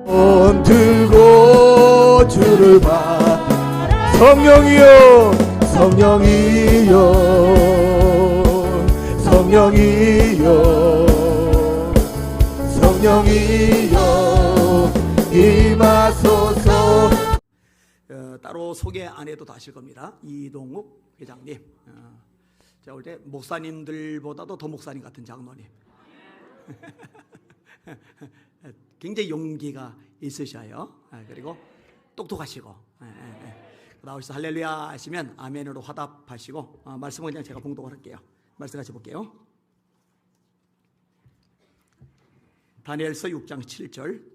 손 들고 주를 봐. 성령이여 성령이여 성령이여 성령이여 임하소서. 따로 소개 안 해도 다 아실 겁니다. 이동욱 회장님. 제가 볼 때 목사님들보다도 더 목사님 같은 장로님. 굉장히 용기가 있으셔요. 그리고 똑똑하시고. 나오셔서 할렐루야 하시면 아멘으로 화답하시고, 말씀은 그냥 제가 봉독을 할게요. 말씀 같이 볼게요. 다니엘서 6장 7절.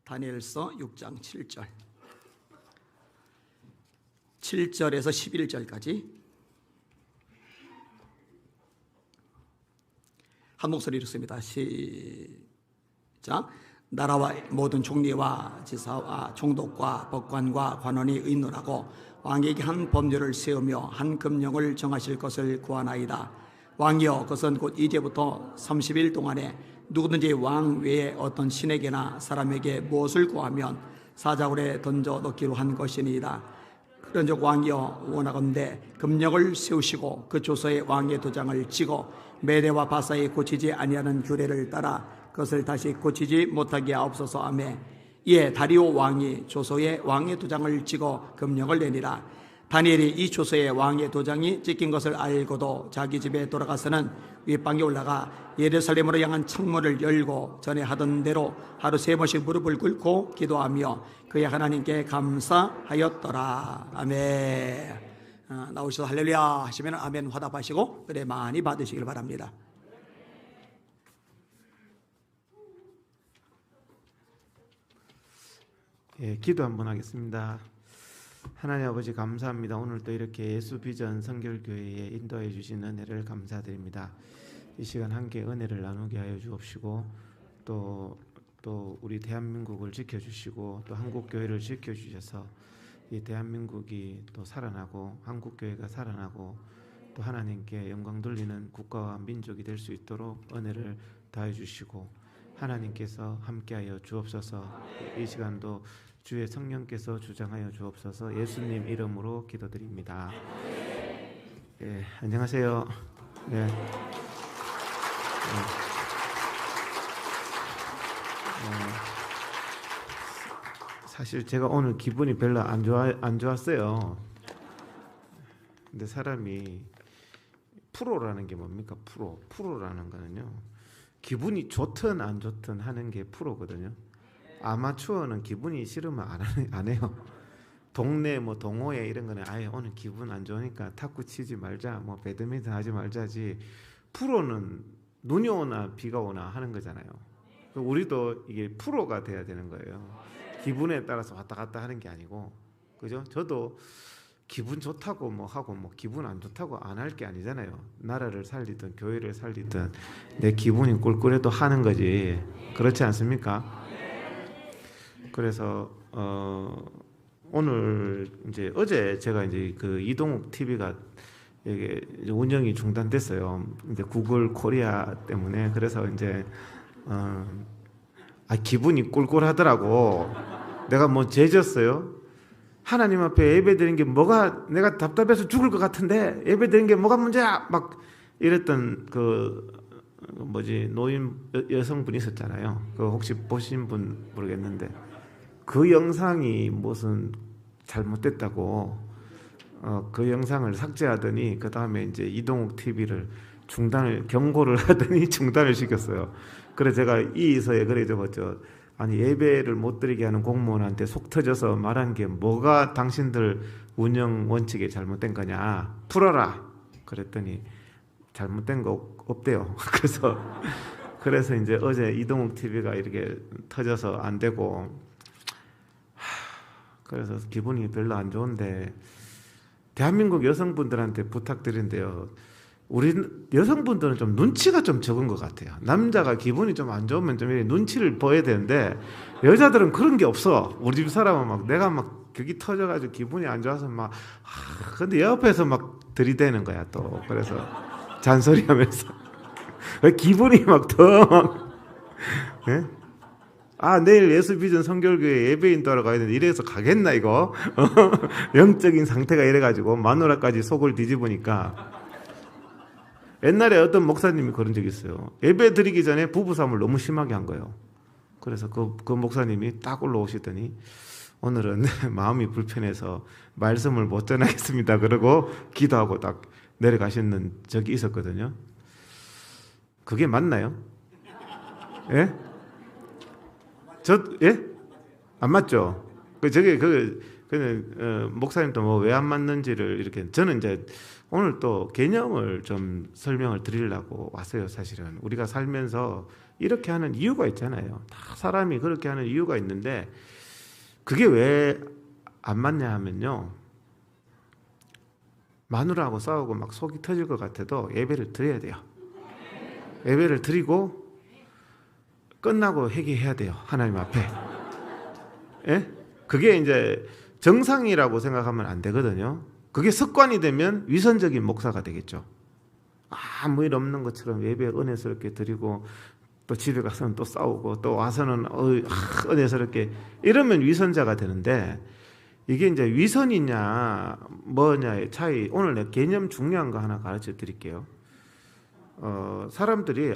다니엘서 6장 7절. 7절에서 11절까지 한 목소리 읽습니다. 시작. 나라와 모든 총리와 지사와 총독과 법관과 관원이 의논하고 왕에게 한 법률을 세우며 한 금령을 정하실 것을 구하나이다. 왕이여, 그것은 곧 이제부터 30일 동안에 누구든지 왕 외에 어떤 신에게나 사람에게 무엇을 구하면 사자굴에 던져 넣기로 한 것이니이다. 그런즉 왕이여, 원하건대 금령을 세우시고 그 조서에 왕의 도장을 찍어 메대와 바사에 고치지 아니하는 규례를 따라 그것을 다시 고치지 못하게 하옵소서. 아멘. 이에 다리오 왕이 조서에 왕의 도장을 찍어 금령을 내니라. 다니엘이 이 조서에 왕의 도장이 찍힌 것을 알고도 자기 집에 돌아가서는 윗방에 올라가 예루살렘으로 향한 창문을 열고 전에 하던 대로 하루 3번씩 무릎을 꿇고 기도하며 그의 하나님께 감사하였더라. 아멘. 나오셔서 할렐루야 하시면 아멘 화답하시고 은혜 많이 받으시길 바랍니다. 예, 기도 한번 하겠습니다. 하나님 아버지 감사합니다. 오늘 또 이렇게 예수비전 선결교회에 인도해 주신 은혜를 감사드립니다. 이 시간 함께 은혜를 나누게 하여 주옵시고 또 우리 대한민국을 지켜주시고 또 한국교회를 지켜주셔서 이 대한민국이 또 살아나고 한국교회가 살아나고 또 하나님께 영광 돌리는 국가와 민족이 될 수 있도록 은혜를 다해 주시고 하나님께서 함께하여 주옵소서. 이 시간도 주의 성령께서 주장하여 주옵소서. 예수님 이름으로 기도드립니다. 예, 안녕하세요. 예. 사실 제가 오늘 기분이 별로 안 좋았어요. 근데 사람이 프로라는 게 뭡니까? 프로라는 거는요, 기분이 좋든 안 좋든 하는 게 프로거든요. 아마추어는 기분이 싫으면 안 해요. 동네 뭐 동호회 이런 거는 아예 오늘 기분 안 좋으니까 탁구 치지 말자, 뭐 배드민턴 하지 말자지. 프로는 눈이 오나 비가 오나 하는 거잖아요. 우리도 이게 프로가 돼야 되는 거예요. 기분에 따라서 왔다 갔다 하는 게 아니고, 그죠? 저도 기분 좋다고 뭐 하고 뭐 기분 안 좋다고 안 할 게 아니잖아요. 나라를 살리든 교회를 살리든 내 기분이 꿀꿀해도 하는 거지. 그렇지 않습니까? 그래서 오늘 이제 어제 제가 이제 그 이동욱 TV가 이게 운영이 중단됐어요. 이제 구글 코리아 때문에. 그래서 이제 기분이 꿀꿀하더라고. 내가 뭐 죄졌어요? 하나님 앞에 예배드린 게 뭐가, 내가 답답해서 죽을 것 같은데 예배드린 게 뭐가 문제야? 막 이랬던 노인 여성분이 있었잖아요. 그 혹시 보신 분 모르겠는데 그 영상이 무슨 잘못됐다고 그 영상을 삭제하더니 그 다음에 이제 이동욱 TV를 경고를 하더니 중단을 시켰어요. 그래서 제가 이서에 그래 적었죠. 아니, 예배를 못 드리게 하는 공무원한테 속 터져서 말한 게 뭐가 당신들 운영 원칙에 잘못된 거냐, 풀어라. 그랬더니 잘못된 거 없대요. 그래서 이제 어제 이동욱 TV가 이렇게 터져서 안 되고, 그래서 기분이 별로 안 좋은데 대한민국 여성분들한테 부탁드린대요. 우리 여성분들은 좀 눈치가 좀 적은 것 같아요. 남자가 기분이 좀 안 좋으면 좀 이렇게 눈치를 보여야 되는데 여자들은 그런 게 없어. 우리 집 사람은 막 내가 막 격이 터져가지고 기분이 안 좋아서 막 근데 옆에서 막 들이대는 거야 또. 그래서 잔소리하면서 기분이 막 더 막 예? 아 내일 예수비전 성결교회 예배인 따러 가야 되는데 이래서 가겠나 이거 영적인 상태가 이래가지고 마누라까지 속을 뒤집으니까. 옛날에 어떤 목사님이 그런 적이 있어요. 예배 드리기 전에 부부싸움을 너무 심하게 한 거예요. 그래서 그 목사님이 딱 올라오시더니 오늘은 마음이 불편해서 말씀을 못 전하겠습니다. 그러고 기도하고 딱 내려가시는 적이 있었거든요. 그게 맞나요? 예? 예? 안 맞죠? 목사님도 뭐 왜 안 맞는지를 이렇게 저는 이제 오늘 또 개념을 좀 설명을 드리려고 왔어요. 사실은 우리가 살면서 이렇게 하는 이유가 있잖아요. 다 사람이 그렇게 하는 이유가 있는데 그게 왜 안 맞냐 하면요. 마누라하고 싸우고 막 속이 터질 것 같아도 예배를 드려야 돼요. 예배를 드리고 끝나고 회개해야 돼요. 하나님 앞에. 예? 그게 이제 정상이라고 생각하면 안 되거든요. 그게 습관이 되면 위선적인 목사가 되겠죠. 아무 일 없는 것처럼 예배 은혜스럽게 드리고 또 집에 가서는 또 싸우고 또 와서는 은혜스럽게 이러면 위선자가 되는데 이게 이제 위선이냐 뭐냐의 차이. 오늘 내 개념 중요한 거 하나 가르쳐 드릴게요. 사람들이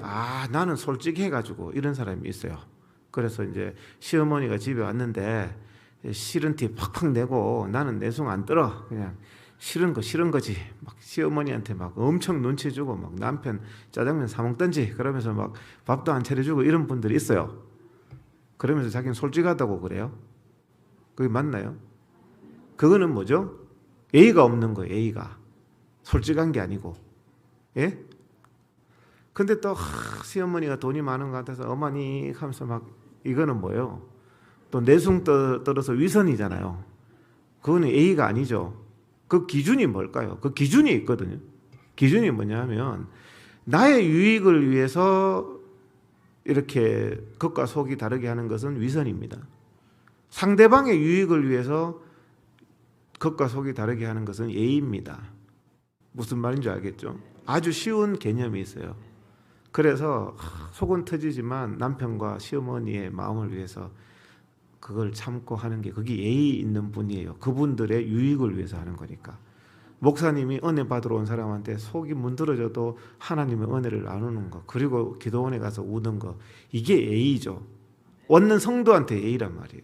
나는 솔직해가지고 이런 사람이 있어요. 그래서 이제 시어머니가 집에 왔는데 싫은 티 팍팍 내고 나는 내숭 안 떨어. 그냥 싫은 거지. 막 시어머니한테 막 엄청 눈치 주고 막 남편 짜장면 사 먹던지 그러면서 막 밥도 안 차려주고 이런 분들이 있어요. 그러면서 자기는 솔직하다고 그래요. 그게 맞나요? 그거는 뭐죠? 예의가 없는 거예요. 예의가 솔직한 게 아니고. 예? 근데 또 시어머니가 돈이 많은 것 같아서 어머니 하면서 막 이거는 뭐예요? 또 내숭 떨어서 위선이잖아요. 그거는 예의가 아니죠. 그 기준이 뭘까요? 그 기준이 있거든요. 기준이 뭐냐면 나의 유익을 위해서 이렇게 겉과 속이 다르게 하는 것은 위선입니다. 상대방의 유익을 위해서 겉과 속이 다르게 하는 것은 예의입니다. 무슨 말인지 알겠죠? 아주 쉬운 개념이 있어요. 그래서 속은 터지지만 남편과 시어머니의 마음을 위해서 그걸 참고 하는 게 그게 예의 있는 분이에요. 그분들의 유익을 위해서 하는 거니까. 목사님이 은혜 받으러 온 사람한테 속이 문드러져도 하나님의 은혜를 나누는 거, 그리고 기도원에 가서 우는 거, 이게 예의죠. 얻는 성도한테 예의란 말이에요.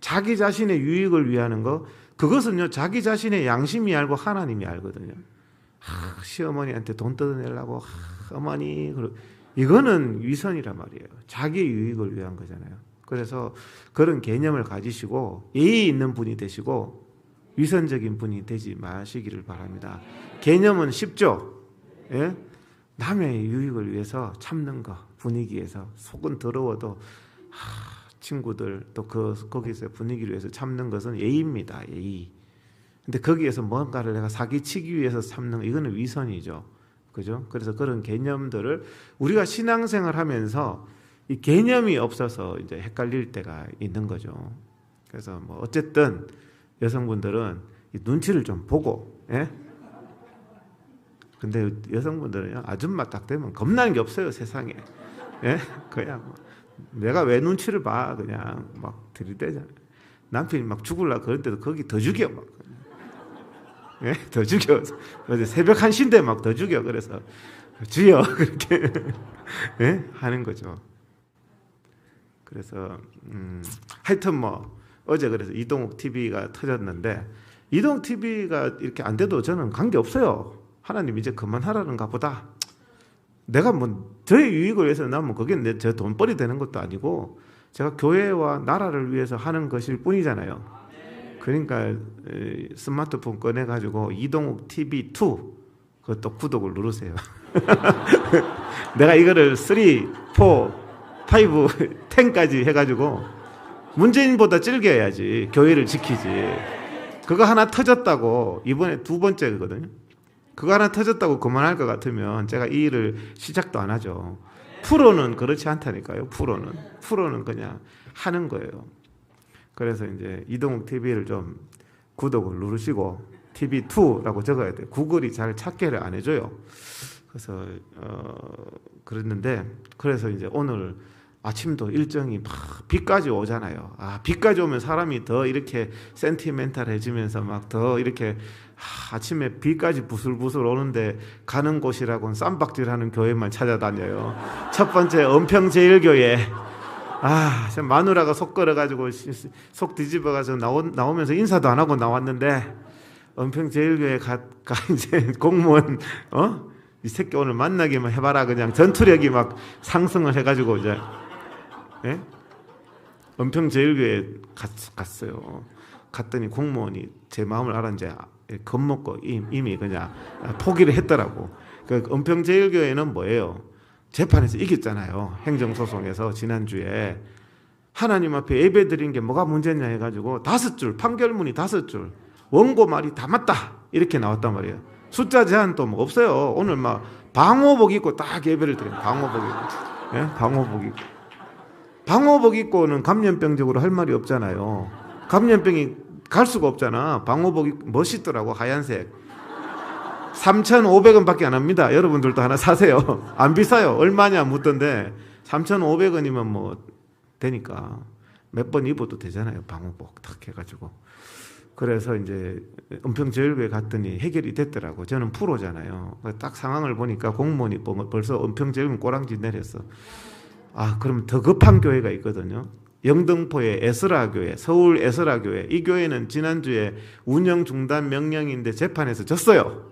자기 자신의 유익을 위하는 거, 그것은요 자기 자신의 양심이 알고 하나님이 알거든요. 시어머니한테 돈 뜯어내려고 어머니 이거는 위선이란 말이에요. 자기 유익을 위한 거잖아요. 그래서 그런 개념을 가지시고 예의 있는 분이 되시고 위선적인 분이 되지 마시기를 바랍니다. 개념은 쉽죠. 예? 남의 유익을 위해서 참는 거, 분위기에서 속은 더러워도 친구들 또 거기서 분위기를 위해서 참는 것은 예의입니다. 예의. 근데 거기에서 뭔가를 내가 사기치기 위해서 참는 거, 이거는 위선이죠. 그죠? 그래서 그런 개념들을 우리가 신앙생활 하면서 이 개념이 없어서 이제 헷갈릴 때가 있는 거죠. 그래서 뭐 어쨌든 여성분들은 이 눈치를 좀 보고, 예? 근데 여성분들은요, 아줌마 딱 되면 겁나는 게 없어요, 세상에. 예? 그냥 뭐 내가 왜 눈치를 봐, 그냥 막 들이대잖아요. 남편이 막 죽을라 그런데도 거기 더 죽여, 막. 예? 더 죽여. 어제 새벽 1시인데 막 더 죽여. 그래서 주여 그렇게 예? 하는 거죠. 그래서 하여튼 뭐 어제 그래서 이동욱 TV가 터졌는데 이동욱 TV가 이렇게 안 돼도 저는 관계 없어요. 하나님 이제 그만하라는가 보다. 내가 뭐 저의 유익을 위해서 나면 그게 제 돈벌이 되는 것도 아니고 제가 교회와 나라를 위해서 하는 것일 뿐이잖아요. 그러니까 스마트폰 꺼내가지고 이동욱 TV2 그것도 구독을 누르세요. 내가 이거를 3, 4, 5, 10까지 해가지고 문재인보다 찔겨야지 교회를 지키지. 그거 하나 터졌다고 이번에 2번째거든요. 그거 하나 터졌다고 그만할 것 같으면 제가 이 일을 시작도 안 하죠. 프로는 그렇지 않다니까요. 프로는 그냥 하는 거예요. 그래서 이제 이동욱 TV를 좀 구독을 누르시고 TV2라고 적어야 돼요. 구글이 잘 찾기를 안 해줘요. 그래서 그랬는데, 그래서 이제 오늘 아침도 일정이 막 비까지 오잖아요. 비까지 오면 사람이 더 이렇게 센티멘탈해지면서 막 더 이렇게 아침에 비까지 부슬부슬 오는데 가는 곳이라고는 쌈박질하는 교회만 찾아다녀요. 첫 번째 은평제일교회. 마누라가 속 끓어가지고 속 뒤집어가지고 나오면서 인사도 안 하고 나왔는데, 은평제일교회 가 이제 공무원 이 새끼 오늘 만나기만 해봐라, 그냥 전투력이 막 상승을 해가지고 이제 은평제일교회 갔어요. 갔더니 공무원이 제 마음을 알았는지 겁먹고 이미 그냥 포기를 했더라고. 그 은평제일교회는 뭐예요? 재판에서 이겼잖아요. 행정소송에서 지난주에. 하나님 앞에 예배 드린 게 뭐가 문제냐 해가지고 5줄, 판결문이 5줄, 원고 말이 다 맞다 이렇게 나왔단 말이에요. 숫자 제한 또 뭐 없어요. 오늘 막 방호복 입고 딱 예배를 드려요. 방호복 입고. 방호복 입고. 방호복 입고는 감염병적으로 할 말이 없잖아요. 감염병이 갈 수가 없잖아. 방호복 입고 멋있더라고. 하얀색 3,500원밖에 안 합니다. 여러분들도 하나 사세요. 안 비싸요. 얼마냐 묻던데 3,500원이면 뭐 되니까 몇 번 입어도 되잖아요. 방호복 딱 해가지고. 그래서 이제 은평제일교회 갔더니 해결이 됐더라고. 저는 프로잖아요. 딱 상황을 보니까 공무원이 벌써 은평제일교회 꼬랑지 내렸어. 그럼 더 급한 교회가 있거든요. 영등포의 에스라교회, 서울 에스라교회. 이 교회는 지난주에 운영 중단 명령인데 재판에서 졌어요.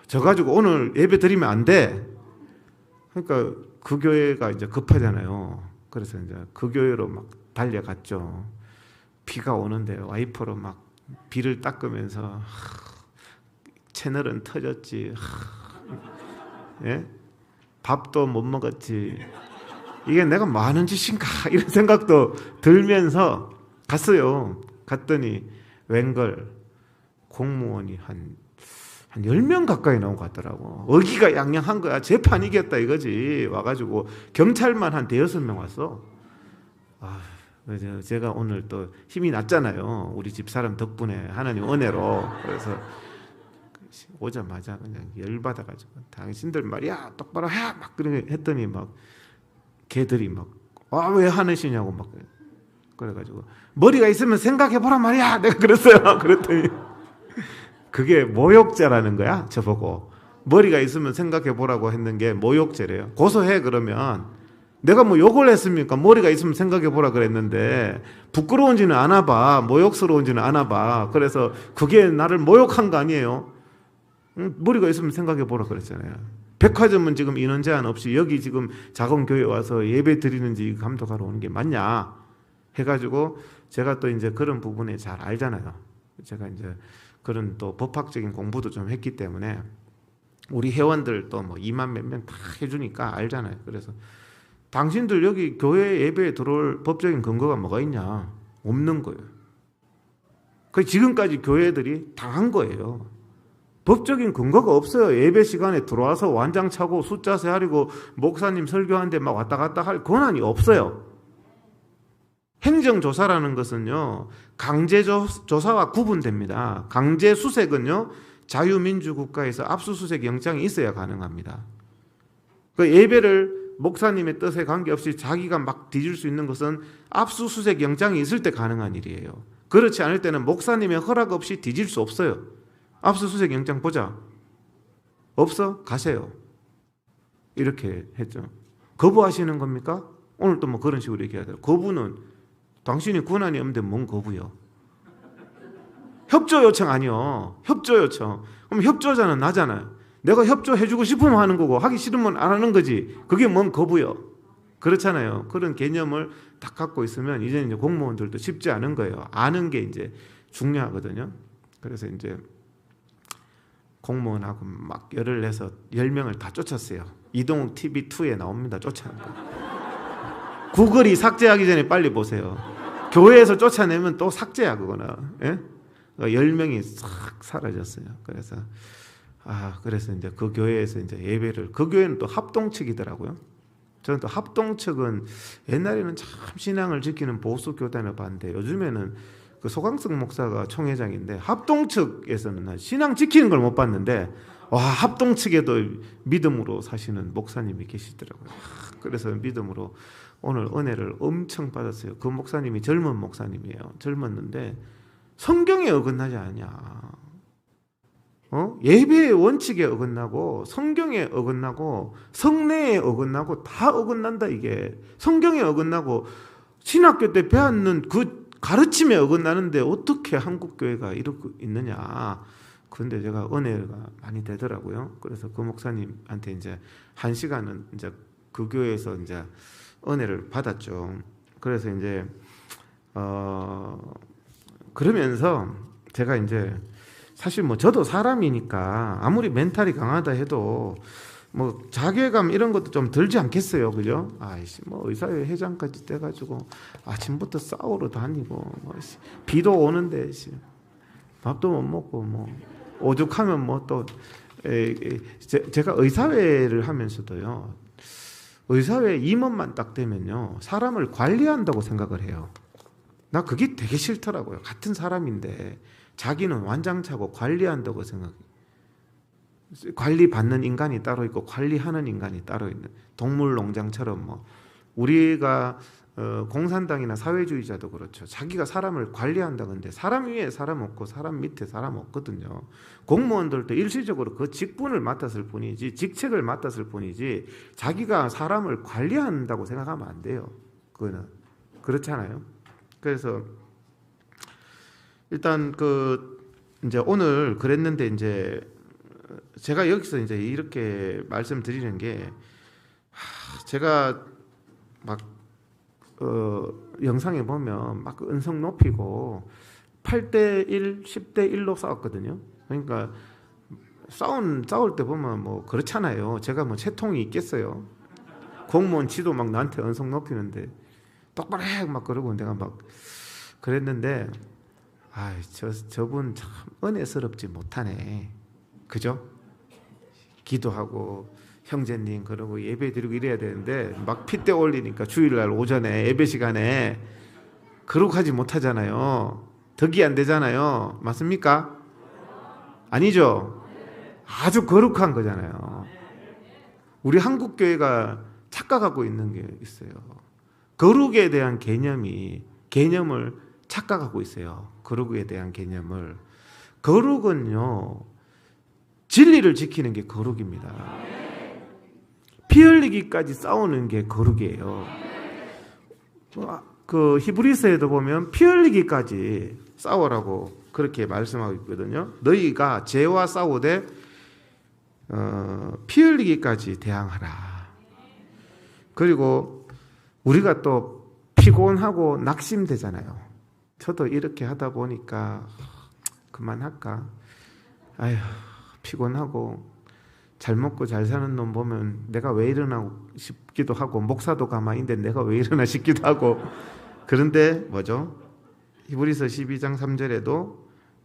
져가지고 오늘 예배 드리면 안 돼. 그러니까 그 교회가 이제 급하잖아요. 그래서 이제 그 교회로 막 달려갔죠. 비가 오는데 와이퍼로 막 비를 닦으면서 채널은 터졌지. 밥도 못 먹었지. 이게 내가 뭐 하는 짓인가 이런 생각도 들면서 갔어요. 갔더니 웬걸 공무원이 한 10명 가까이 나온 것 같더라고. 어기가 양양한 거야. 재판 이겼다 이거지. 와가지고 경찰만 한 5-6명 왔어. 제가 오늘 또 힘이 났잖아요. 우리 집사람 덕분에 하나님 은혜로. 그래서 오자마자 그냥 열받아가지고 당신들 말이야 똑바로 해! 막 그렇게 했더니 막 걔들이 막 왜 하느시냐고 막 그래가지고 머리가 있으면 생각해보란 말이야. 내가 그랬어요. 그랬더니 그게 모욕죄라는 거야. 저보고 머리가 있으면 생각해보라고 했는 게 모욕죄래요. 고소해. 그러면 내가 뭐 욕을 했습니까? 머리가 있으면 생각해보라 그랬는데 부끄러운지는 아나 봐. 모욕스러운지는 아나 봐. 그래서 그게 나를 모욕한 거 아니에요. 머리가 있으면 생각해보라 그랬잖아요. 백화점은 지금 인원 제한 없이 여기 지금 작은 교회 와서 예배 드리는지 감독하러 오는 게 맞냐 해가지고 제가 또 이제 그런 부분에 잘 알잖아요. 제가 이제 그런 또 법학적인 공부도 좀 했기 때문에 우리 회원들 또 뭐 2만 몇 명 다 해주니까 알잖아요. 그래서 당신들 여기 교회 예배에 들어올 법적인 근거가 뭐가 있냐? 없는 거예요. 그 지금까지 교회들이 당한 거예요. 법적인 근거가 없어요. 예배 시간에 들어와서 완장 차고 숫자 세하리고 목사님 설교하는데 막 왔다 갔다 할 권한이 없어요. 행정조사라는 것은요, 강제조사와 구분됩니다. 강제수색은요, 자유민주국가에서 압수수색 영장이 있어야 가능합니다. 그 예배를 목사님의 뜻에 관계없이 자기가 막 뒤질 수 있는 것은 압수수색 영장이 있을 때 가능한 일이에요. 그렇지 않을 때는 목사님의 허락 없이 뒤질 수 없어요. 압수수색 영장 보자. 없어? 가세요. 이렇게 했죠. 거부하시는 겁니까? 오늘 또 뭐 그런 식으로 얘기하더라고요. 거부는 당신이 권한이 없는데 뭔 거부요? 협조 요청 아니요. 협조 요청. 그럼 협조자는 나잖아요. 내가 협조해주고 싶으면 하는 거고 하기 싫으면 안 하는 거지. 그게 뭔 거부요? 그렇잖아요. 그런 개념을 딱 갖고 있으면 이제 공무원들도 쉽지 않은 거예요. 아는 게 이제 중요하거든요. 그래서 이제 공무원하고 막 열을 내서 10명을 다 쫓았어요. 이동욱 TV2에 나옵니다. 쫓아낸 거. 구글이 삭제하기 전에 빨리 보세요. 교회에서 쫓아내면 또 삭제야 그거는. 예? 10명이 싹 사라졌어요. 그래서 그래서 이제 그 교회에서 이제 예배를, 그 교회는 또 합동측이더라고요. 저는 또 합동측은 옛날에는 참 신앙을 지키는 보수 교단을 봤는데 요즘에는 그 소강석 목사가 총회장인데 합동측에서는 신앙 지키는 걸 못 봤는데 합동측에도 믿음으로 사시는 목사님이 계시더라고요. 그래서 믿음으로 오늘 은혜를 엄청 받았어요. 그 목사님이 젊은 목사님이에요. 젊었는데 성경에 어긋나지 않냐. 예배의 원칙에 어긋나고 성경에 어긋나고 성례에 어긋나고 다 어긋난다. 이게 성경에 어긋나고 신학교 때 배웠는 그 가르침에 어긋나는데 어떻게 한국 교회가 이러고 있느냐. 그런데 제가 은혜가 많이 되더라고요. 그래서 그 목사님한테 이제 1시간은 이제 그 교회에서 이제 은혜를 받았죠. 그래서 이제 그러면서 제가 이제 사실 뭐 저도 사람이니까 아무리 멘탈이 강하다 해도 뭐 자괴감 이런 것도 좀 들지 않겠어요, 그죠? 뭐 의사회 회장까지 돼가지고 아침부터 싸우러 다니고 뭐 비도 오는데 밥도 못 먹고 뭐 오죽하면 뭐 또 제가 의사회를 하면서도요, 의사회 임원만 딱 되면요 사람을 관리한다고 생각을 해요. 나 그게 되게 싫더라고요. 같은 사람인데 자기는 완장차고 관리한다고 생각해요. 관리받는 인간이 따로 있고 관리하는 인간이 따로 있는, 동물농장처럼 뭐 우리가 공산당이나 사회주의자도 그렇죠. 자기가 사람을 관리한다. 근데 사람 위에 사람 없고 사람 밑에 사람 없거든요. 공무원들도 일시적으로 그 직분을 맡았을 뿐이지, 직책을 맡았을 뿐이지 자기가 사람을 관리한다고 생각하면 안 돼요. 그거는 그렇잖아요. 그래서 일단 이제 오늘 그랬는데 이제 제가 여기서 이제 이렇게 말씀드리는 게, 제가 막 영상에 보면 막 은성 높이고 8대1, 10대1로 싸웠거든요. 그러니까 싸울 때 보면 뭐 그렇잖아요. 제가 뭐 채통이 있겠어요. 공무원 지도 막 나한테 은성 높이는데 똑바로 해 막 그러고 내가 막 그랬는데, 저분 참 은혜스럽지 못하네. 그죠? 기도하고 형제님 그러고 예배 드리고 이래야 되는데 막 핏대 올리니까 주일날 오전에 예배 시간에 그러고 하지 못하잖아요. 덕이 안 되잖아요. 맞습니까? 아니죠? 아주 거룩한 거잖아요. 우리 한국 교회가 착각하고 있는 게 있어요. 거룩에 대한 개념을 착각하고 있어요. 거룩에 대한 개념을. 거룩은요, 진리를 지키는 게 거룩입니다. 피 흘리기까지 싸우는 게 거룩이에요. 그 히브리서에도 보면 피 흘리기까지 싸우라고 그렇게 말씀하고 있거든요. 너희가 죄와 싸우되 피 흘리기까지 대항하라. 그리고 우리가 또 피곤하고 낙심되잖아요. 저도 이렇게 하다 보니까 그만할까? 피곤하고 잘 먹고 잘 사는 놈 보면 내가 왜 이러나 싶기도 하고, 목사도 가만인데 내가 왜 이러나 싶기도 하고. 그런데 뭐죠? 히브리서 12장 3절에도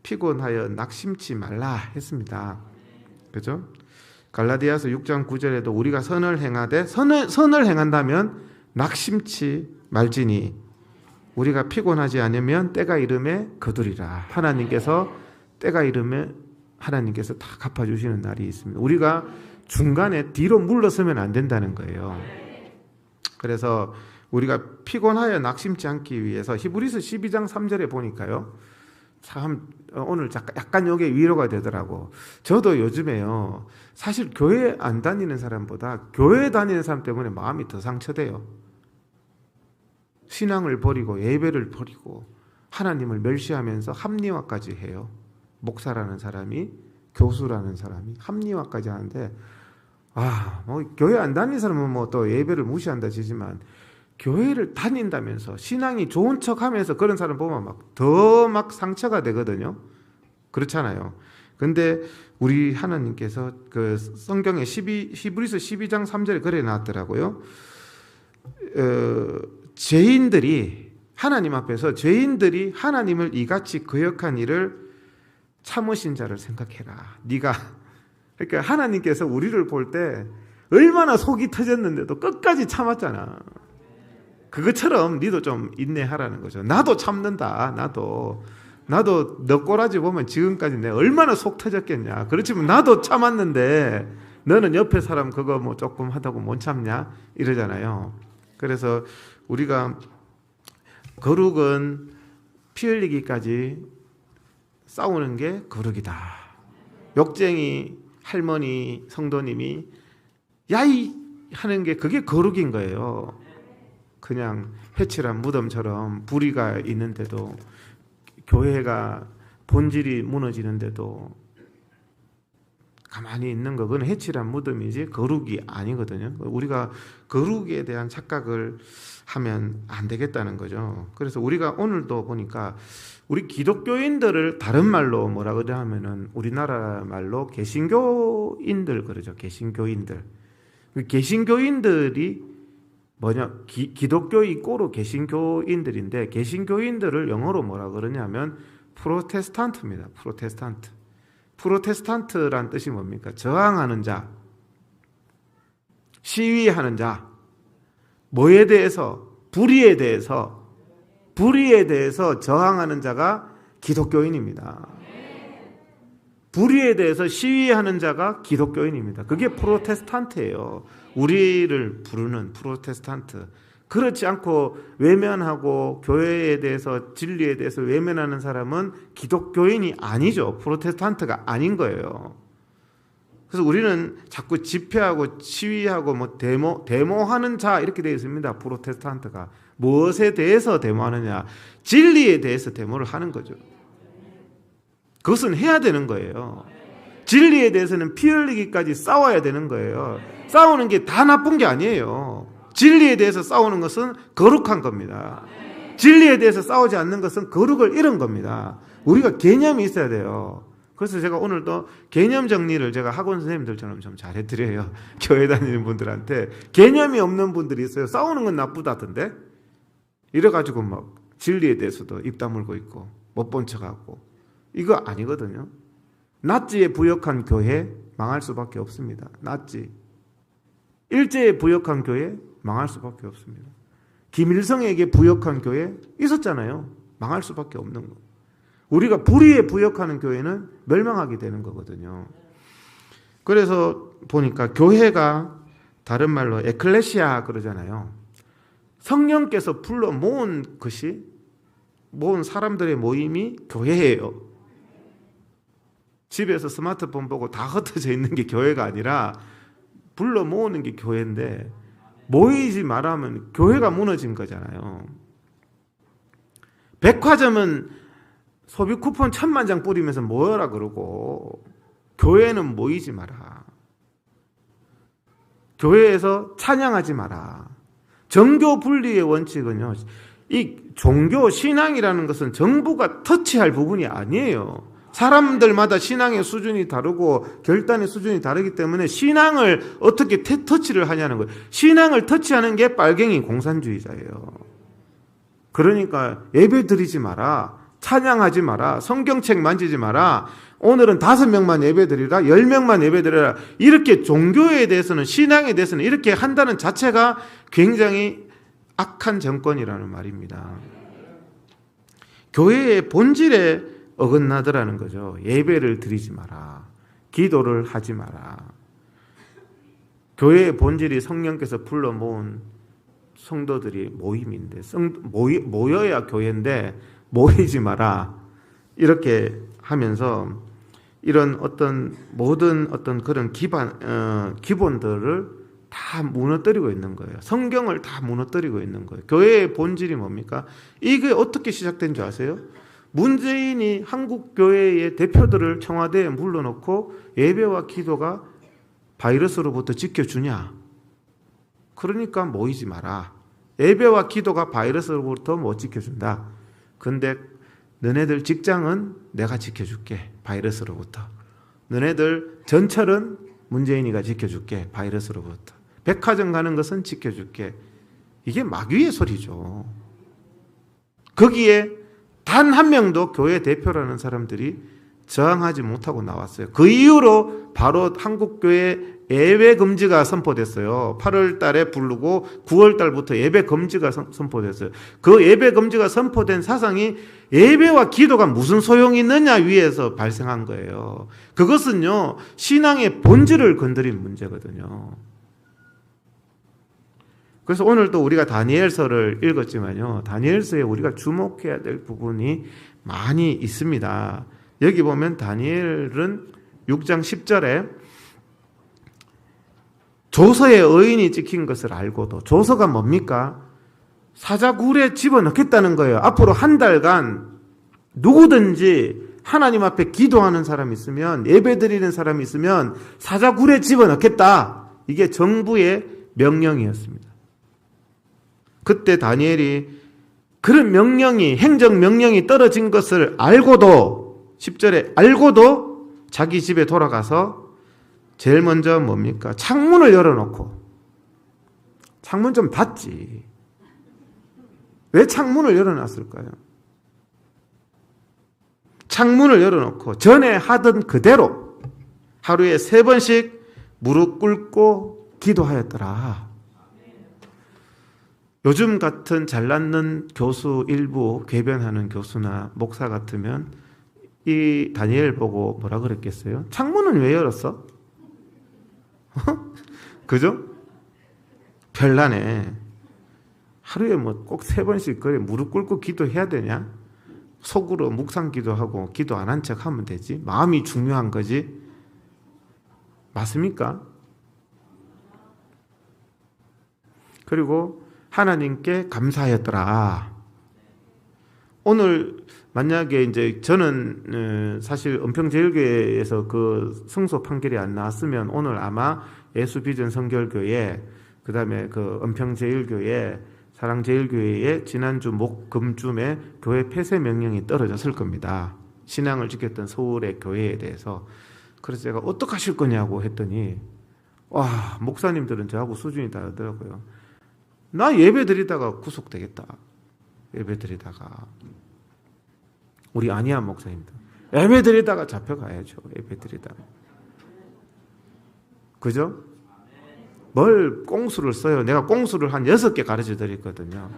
피곤하여 낙심치 말라 했습니다. 그죠? 갈라디아서 6장 9절에도 우리가 선을 행하되 선을 행한다면 낙심치 말지니 우리가 피곤하지 않으면 때가 이름에 거두리라. 하나님께서 때가 이름에 하나님께서 다 갚아주시는 날이 있습니다. 우리가 중간에 뒤로 물러서면 안 된다는 거예요. 그래서 우리가 피곤하여 낙심치 않기 위해서 히브리서 12장 3절에 보니까요, 참 오늘 약간 여기에 위로가 되더라고. 저도 요즘에요, 사실 교회 안 다니는 사람보다 교회 다니는 사람 때문에 마음이 더 상처돼요. 신앙을 버리고 예배를 버리고 하나님을 멸시하면서 합리화까지 해요. 목사라는 사람이, 교수라는 사람이 합리화까지 하는데, 뭐 교회 안 다니는 사람은 뭐 또 예배를 무시한다 치지만, 교회를 다닌다면서 신앙이 좋은 척하면서 그런 사람 보면 더 상처가 되거든요. 그렇잖아요. 근데 우리 하나님께서 그 성경에 히브리서 12장 3절에 그래 놨더라고요. 죄인들이 하나님 앞에서 죄인들이 하나님을 이같이 거역한 일을 참으신 자를 생각해라. 네가 그러니까 하나님께서 우리를 볼 때 얼마나 속이 터졌는데도 끝까지 참았잖아. 그것처럼 니도 좀 인내하라는 거죠. 나도 참는다. 나도 너 꼬라지 보면 지금까지 내가 얼마나 속 터졌겠냐. 그렇지만 나도 참았는데 너는 옆에 사람 그거 뭐 조금 하다고 못 참냐 이러잖아요. 그래서 우리가 거룩은 피 흘리기까지 싸우는 게 거룩이다. 욕쟁이 할머니 성도님이 야이 하는 게 그게 거룩인 거예요. 그냥 회칠한 무덤처럼 불의가 있는데도, 교회가 본질이 무너지는데도 가만히 있는 거, 그건 해칠한 무덤이지 거룩이 아니거든요. 우리가 거룩에 대한 착각을 하면 안 되겠다는 거죠. 그래서 우리가 오늘도 보니까 우리 기독교인들을 다른 말로 뭐라 그래 하면은 우리나라 말로 개신교인들 그러죠. 개신교인들. 개신교인들이 뭐냐, 기독교 이꼬로 개신교인들인데, 개신교인들을 영어로 뭐라 그러냐면 프로테스탄트입니다. 프로테스탄트. 프로테스탄트란 뜻이 뭡니까? 저항하는 자, 시위하는 자, 뭐에 대해서? 불의에 대해서 저항하는 자가 기독교인입니다. 불의에 대해서 시위하는 자가 기독교인입니다. 그게 프로테스탄트예요. 우리를 부르는 프로테스탄트. 그렇지 않고 외면하고 교회에 대해서, 진리에 대해서 외면하는 사람은 기독교인이 아니죠. 프로테스탄트가 아닌 거예요. 그래서 우리는 자꾸 집회하고 시위하고 뭐 데모하는 자 이렇게 되어 있습니다. 프로테스탄트가 무엇에 대해서 데모하느냐? 진리에 대해서 데모를 하는 거죠. 그것은 해야 되는 거예요. 진리에 대해서는 피 흘리기까지 싸워야 되는 거예요. 싸우는 게 다 나쁜 게 아니에요. 진리에 대해서 싸우는 것은 거룩한 겁니다. 진리에 대해서 싸우지 않는 것은 거룩을 잃은 겁니다. 우리가 개념이 있어야 돼요. 그래서 제가 오늘도 개념 정리를 제가 학원 선생님들처럼 좀 잘해드려요. 교회 다니는 분들한테. 개념이 없는 분들이 있어요. 싸우는 건 나쁘다던데? 이래가지고 막 진리에 대해서도 입 다물고 있고 못 본 척하고. 이거 아니거든요. 낫지에 부역한 교회 망할 수밖에 없습니다. 낫지. 일제에 부역한 교회 망할 수밖에 없습니다. 김일성에게 부역한 교회 있었잖아요. 망할 수밖에 없는 거. 우리가 불의에 부역하는 교회는 멸망하게 되는 거거든요. 그래서 보니까 교회가 다른 말로 에클레시아 그러잖아요. 성령께서 불러 모은 사람들의 모임이 교회예요. 집에서 스마트폰 보고 다 흩어져 있는 게 교회가 아니라 불러 모으는 게 교회인데, 모이지 말하면 교회가 무너진 거잖아요. 백화점은 소비 쿠폰 1000만 장 뿌리면서 모여라 그러고, 교회는 모이지 마라. 교회에서 찬양하지 마라. 정교 분리의 원칙은요, 이 종교 신앙이라는 것은 정부가 터치할 부분이 아니에요. 사람들마다 신앙의 수준이 다르고 결단의 수준이 다르기 때문에 신앙을 어떻게 터치를 하냐는 거예요. 신앙을 터치하는 게 빨갱이 공산주의자예요. 그러니까 예배 드리지 마라, 찬양하지 마라, 성경책 만지지 마라, 오늘은 5명만 예배 드리라, 10명만 예배 드리라, 이렇게 종교에 대해서는, 신앙에 대해서는 이렇게 한다는 자체가 굉장히 악한 정권이라는 말입니다. 교회의 본질에 어긋나더라는 거죠. 예배를 드리지 마라, 기도를 하지 마라. 교회의 본질이 성령께서 불러 모은 성도들이 모임인데, 모여야 교회인데 모이지 마라, 이렇게 하면서 이런 모든 그런 기본들을 다 무너뜨리고 있는 거예요. 성경을 다 무너뜨리고 있는 거예요. 교회의 본질이 뭡니까? 이게 어떻게 시작된 줄 아세요? 문재인이 한국 교회의 대표들을 청와대에 물러놓고 예배와 기도가 바이러스로부터 지켜주냐? 그러니까 모이지 마라. 예배와 기도가 바이러스로부터 못 지켜준다. 근데 너네들 직장은 내가 지켜줄게, 바이러스로부터. 너네들 전철은 문재인이가 지켜줄게, 바이러스로부터. 백화점 가는 것은 지켜줄게. 이게 마귀의 소리죠. 거기에 단 한 명도 교회 대표라는 사람들이 저항하지 못하고 나왔어요. 그 이후로 바로 한국교회 예배 금지가 선포됐어요. 8월 달에 부르고 9월 달부터 예배 금지가 선포됐어요. 그 예배 금지가 선포된 사상이 예배와 기도가 무슨 소용이 있느냐 위에서 발생한 거예요. 그것은요, 신앙의 본질을 건드린 문제거든요. 그래서 오늘도 우리가 다니엘서를 읽었지만요, 다니엘서에 우리가 주목해야 될 부분이 많이 있습니다. 여기 보면 다니엘은 6장 10절에 조서에 의인이 찍힌 것을 알고도, 조서가 뭡니까? 사자굴에 집어넣겠다는 거예요. 앞으로 한 달간 누구든지 하나님 앞에 기도하는 사람이 있으면, 예배드리는 사람이 있으면 사자굴에 집어넣겠다. 이게 정부의 명령이었습니다. 그때 다니엘이 그런 명령이, 행정명령이 떨어진 것을 알고도, 10절에 알고도 자기 집에 돌아가서 제일 먼저 뭡니까? 창문을 열어놓고, 창문 좀 닫지. 왜 창문을 열어놨을까요? 창문을 열어놓고 전에 하던 그대로 하루에 3번씩 무릎 꿇고 기도하였더라. 요즘 같은 잘났는 교수 일부, 궤변하는 교수나 목사 같으면 이 다니엘 보고 뭐라 그랬겠어요? 창문은 왜 열었어? 그죠? 별나네. 하루에 뭐 꼭 3번씩 그래 무릎 꿇고 기도해야 되냐? 속으로 묵상 기도하고 기도 안 한 척 하면 되지. 마음이 중요한 거지. 맞습니까? 그리고 하나님께 감사하였더라. 오늘 만약에 이제 저는 사실 은평제일교회에서 그 승소 판결이 안 나왔으면 오늘 아마 예수비전 선결교회, 그 다음에 그 은평제일교회, 사랑제일교회에 지난주 목금쯤에 교회 폐쇄 명령이 떨어졌을 겁니다. 신앙을 지켰던 서울의 교회에 대해서. 그래서 제가 어떡하실 거냐고 했더니, 와, 목사님들은 저하고 수준이 다르더라고요. 나 예배 드리다가 구속되겠다. 예배 드리다가. 우리 안희한 목사님도 예배 드리다가 잡혀가야죠. 예배 드리다가. 그죠? 뭘 꽁수를 써요. 내가 꽁수를 한 6개 가르쳐 드렸거든요.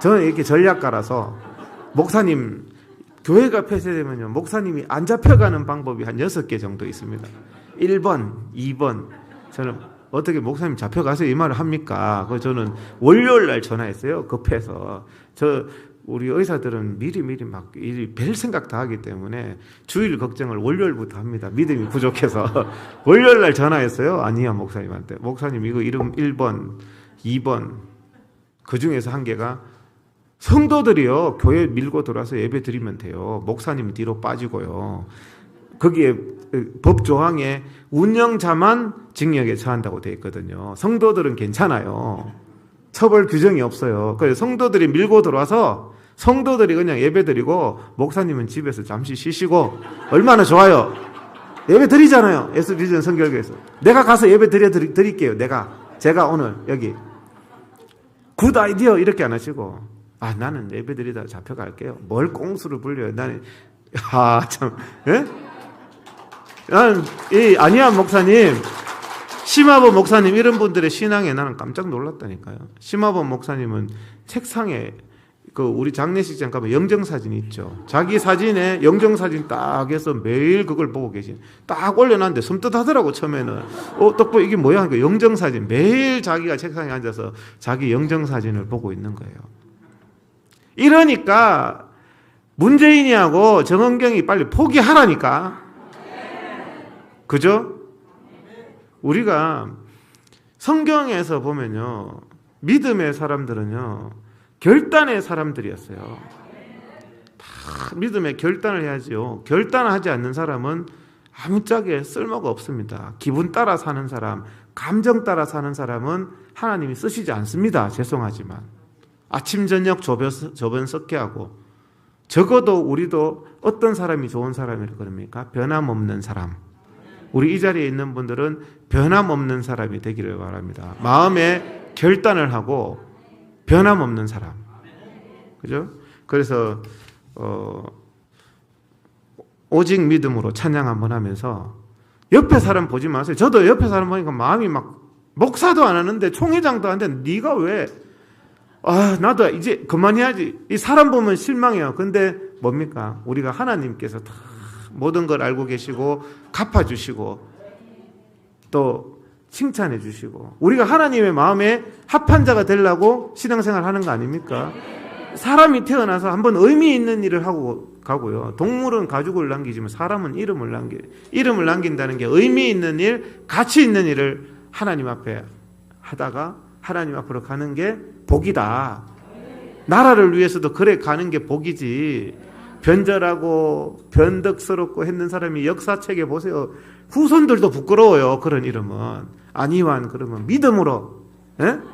저는 이렇게 전략가라서 목사님, 교회가 폐쇄되면요, 목사님이 안 잡혀가는 방법이 한 6개 정도 있습니다. 1번, 2번. 저는 어떻게 목사님 잡혀가세요? 이 말을 합니까? 그래서 저는 월요일 날 전화했어요. 급해서. 우리 의사들은 미리 막 별 생각 다 하기 때문에 주일 걱정을 월요일부터 합니다. 믿음이 부족해서. 월요일 날 전화했어요. 아니야, 목사님한테. 목사님, 이거 이름 1번, 2번. 그 중에서 한 개가 성도들이요, 교회 밀고 들어와서 예배 드리면 돼요. 목사님 뒤로 빠지고요. 거기에 법 조항에 운영자만 징역에 처한다고 되어 있거든요. 성도들은 괜찮아요. 처벌 규정이 없어요. 그래서 성도들이 밀고 들어와서 성도들이 그냥 예배 드리고 목사님은 집에서 잠시 쉬시고 얼마나 좋아요. 예배 드리잖아요. 예수비전 선결교에서. 내가 가서 예배 드릴게요. 제가 오늘 여기 굿 아이디어 이렇게 안 하시고, 나는 예배 드리다가 잡혀갈게요. 뭘 꽁수를 불려요. 나는 참, 예? 나는 이 안희한 목사님, 심화범 목사님 이런 분들의 신앙에 나는 깜짝 놀랐다니까요. 심화범 목사님은 책상에 우리 장례식장 가면 영정사진이 있죠. 자기 사진에 영정사진 딱 해서 매일 그걸 보고 계신. 딱 올려놨는데 섬뜩하더라고, 처음에는. 또 이게 뭐야? 하니까 영정사진. 매일 자기가 책상에 앉아서 자기 영정사진을 보고 있는 거예요. 이러니까 문재인이하고 정은경이 빨리 포기하라니까. 그죠? 우리가 성경에서 보면요, 믿음의 사람들은요, 결단의 사람들이었어요. 다 믿음의 결단을 해야지요. 결단을 하지 않는 사람은 아무짝에 쓸모가 없습니다. 기분 따라 사는 사람, 감정 따라 사는 사람은 하나님이 쓰시지 않습니다. 죄송하지만. 아침 저녁 조변 섞게 하고, 적어도 우리도 어떤 사람이 좋은 사람이라고 그럽니까? 변함없는 사람. 우리 이 자리에 있는 분들은 변함없는 사람이 되기를 바랍니다. 마음에 결단을 하고 변함없는 사람. 그죠? 그래서 오직 믿음으로 찬양 한번 하면서 옆에 사람 보지 마세요. 저도 옆에 사람 보니까 마음이 막 목사도 안 하는데 총회장도 안 하는데 네가 왜 나도 이제 그만해야지. 이 사람 보면 실망해요. 근데 뭡니까? 우리가 하나님께서 다 모든 걸 알고 계시고 갚아주시고 또 칭찬해 주시고 우리가 하나님의 마음에 합한 자가 되려고 신앙생활 하는 거 아닙니까? 사람이 태어나서 한번 의미 있는 일을 하고 가고요. 동물은 가죽을 남기지만 사람은 이름을 남긴다는 게 의미 있는 일, 가치 있는 일을 하나님 앞에 하다가 하나님 앞으로 가는 게 복이다. 나라를 위해서도 그래 가는 게 복이지. 변절하고 변덕스럽고 했는 사람이 역사책에 보세요. 후손들도 부끄러워요. 그런 이름은. 안희환 그러면 믿음으로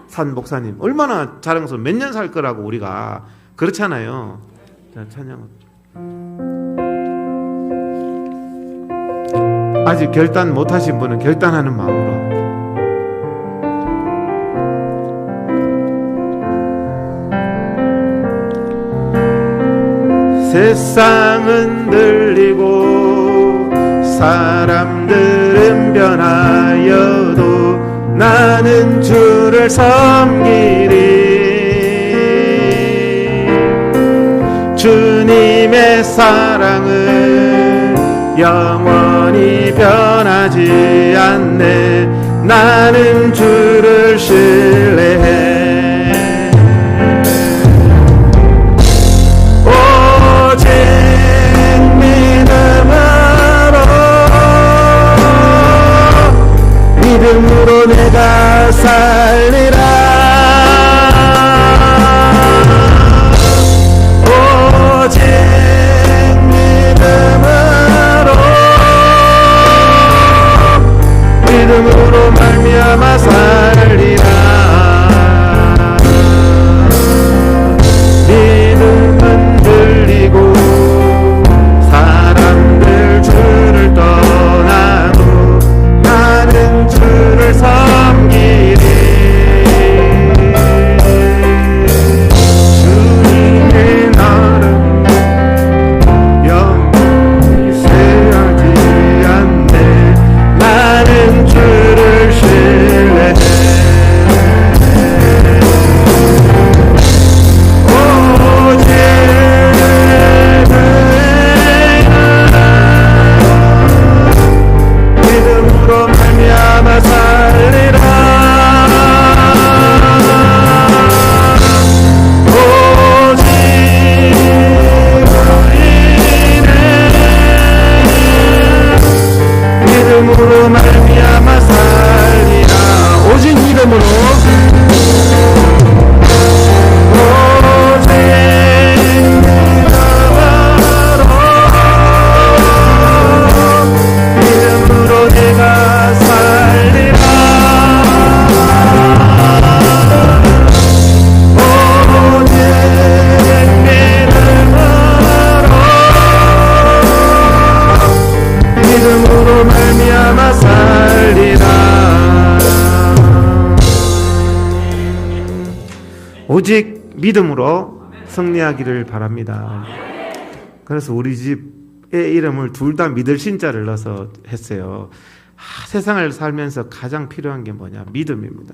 산 목사님 얼마나 자랑스러워. 몇 년 살 거라고 우리가 그렇잖아요. 자, 찬양. 아직 결단 못하신 분은 결단하는 마음으로. 세상은 들리고 사람들은 변하여도 나는 주를 섬기리. 주님의 사랑은 영원히 변하지 않네. 나는 주를 신뢰해. 오직 믿음으로 내가 살리라. 오직 믿음으로 말미암아 살리라. 믿음은 들리고 사람들 주를 떠나도 나는 주를 섬기리. 주님의 나라는 영원히 쇠하지 않네. 나는 주를 신뢰해. 오직 믿음으로 말미암아 살리라. 오직 우리는 믿음으로 말미암아 살리라. 오직 믿음으로. 오직 믿음으로 내가 살리라. 오직 믿음으로 말미암아 살리라. 오직 믿음으로 승리하기를 바랍니다. 그래서 우리 집의 이름을 둘 다 믿을 신자를 넣어서 했어요. 세상을 살면서 가장 필요한 게 뭐냐? 믿음입니다.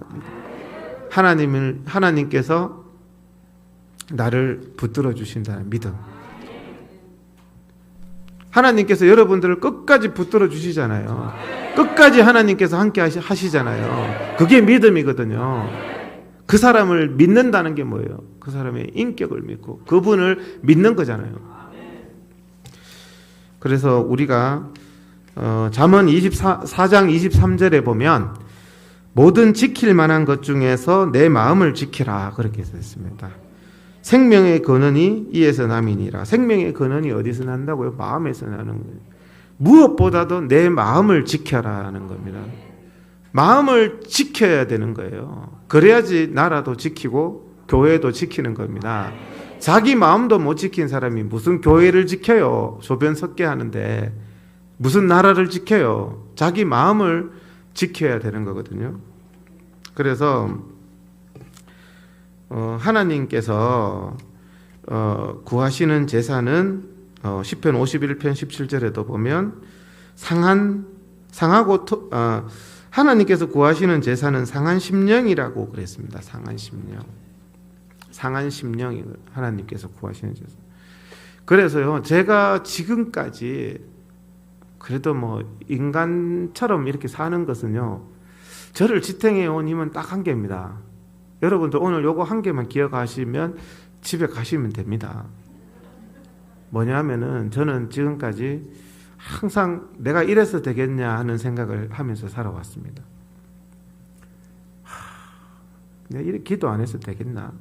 하나님께서 나를 붙들어 주신다는 믿음. 하나님께서 여러분들을 끝까지 붙들어 주시잖아요. 끝까지 하나님께서 함께 하시잖아요. 그게 믿음이거든요. 그 사람을 믿는다는 게 뭐예요? 그 사람의 인격을 믿고 그분을 믿는 거잖아요. 그래서 우리가 잠언 4장 23절에 보면 모든 지킬 만한 것 중에서 내 마음을 지키라 그렇게 써 있습니다. 생명의 근원이 이에서 남이니라. 생명의 근원이 어디서 난다고요? 마음에서 나는 거예요. 무엇보다도 내 마음을 지켜라는 겁니다. 마음을 지켜야 되는 거예요. 그래야지 나라도 지키고 교회도 지키는 겁니다. 자기 마음도 못 지킨 사람이 무슨 교회를 지켜요? 소변 섞게 하는데 무슨 나라를 지켜요? 자기 마음을 지켜야 되는 거거든요. 그래서 하나님께서 구하시는 제사는 시편 51편 17절에도 보면 하나님께서 구하시는 제사는 상한 심령이라고 그랬습니다. 상한 심령. 상한 심령이 하나님께서 구하시는 제사. 그래서요, 제가 지금까지 그래도 뭐 인간처럼 이렇게 사는 것은요, 저를 지탱해 온 힘은 딱 한 개입니다. 여러분들 오늘 요거 한 개만 기억하시면 집에 가시면 됩니다. 뭐냐면은 저는 지금까지 항상 내가 이래서 되겠냐 하는 생각을 하면서 살아왔습니다. 내가 이렇게 기도 안 해서 되겠나?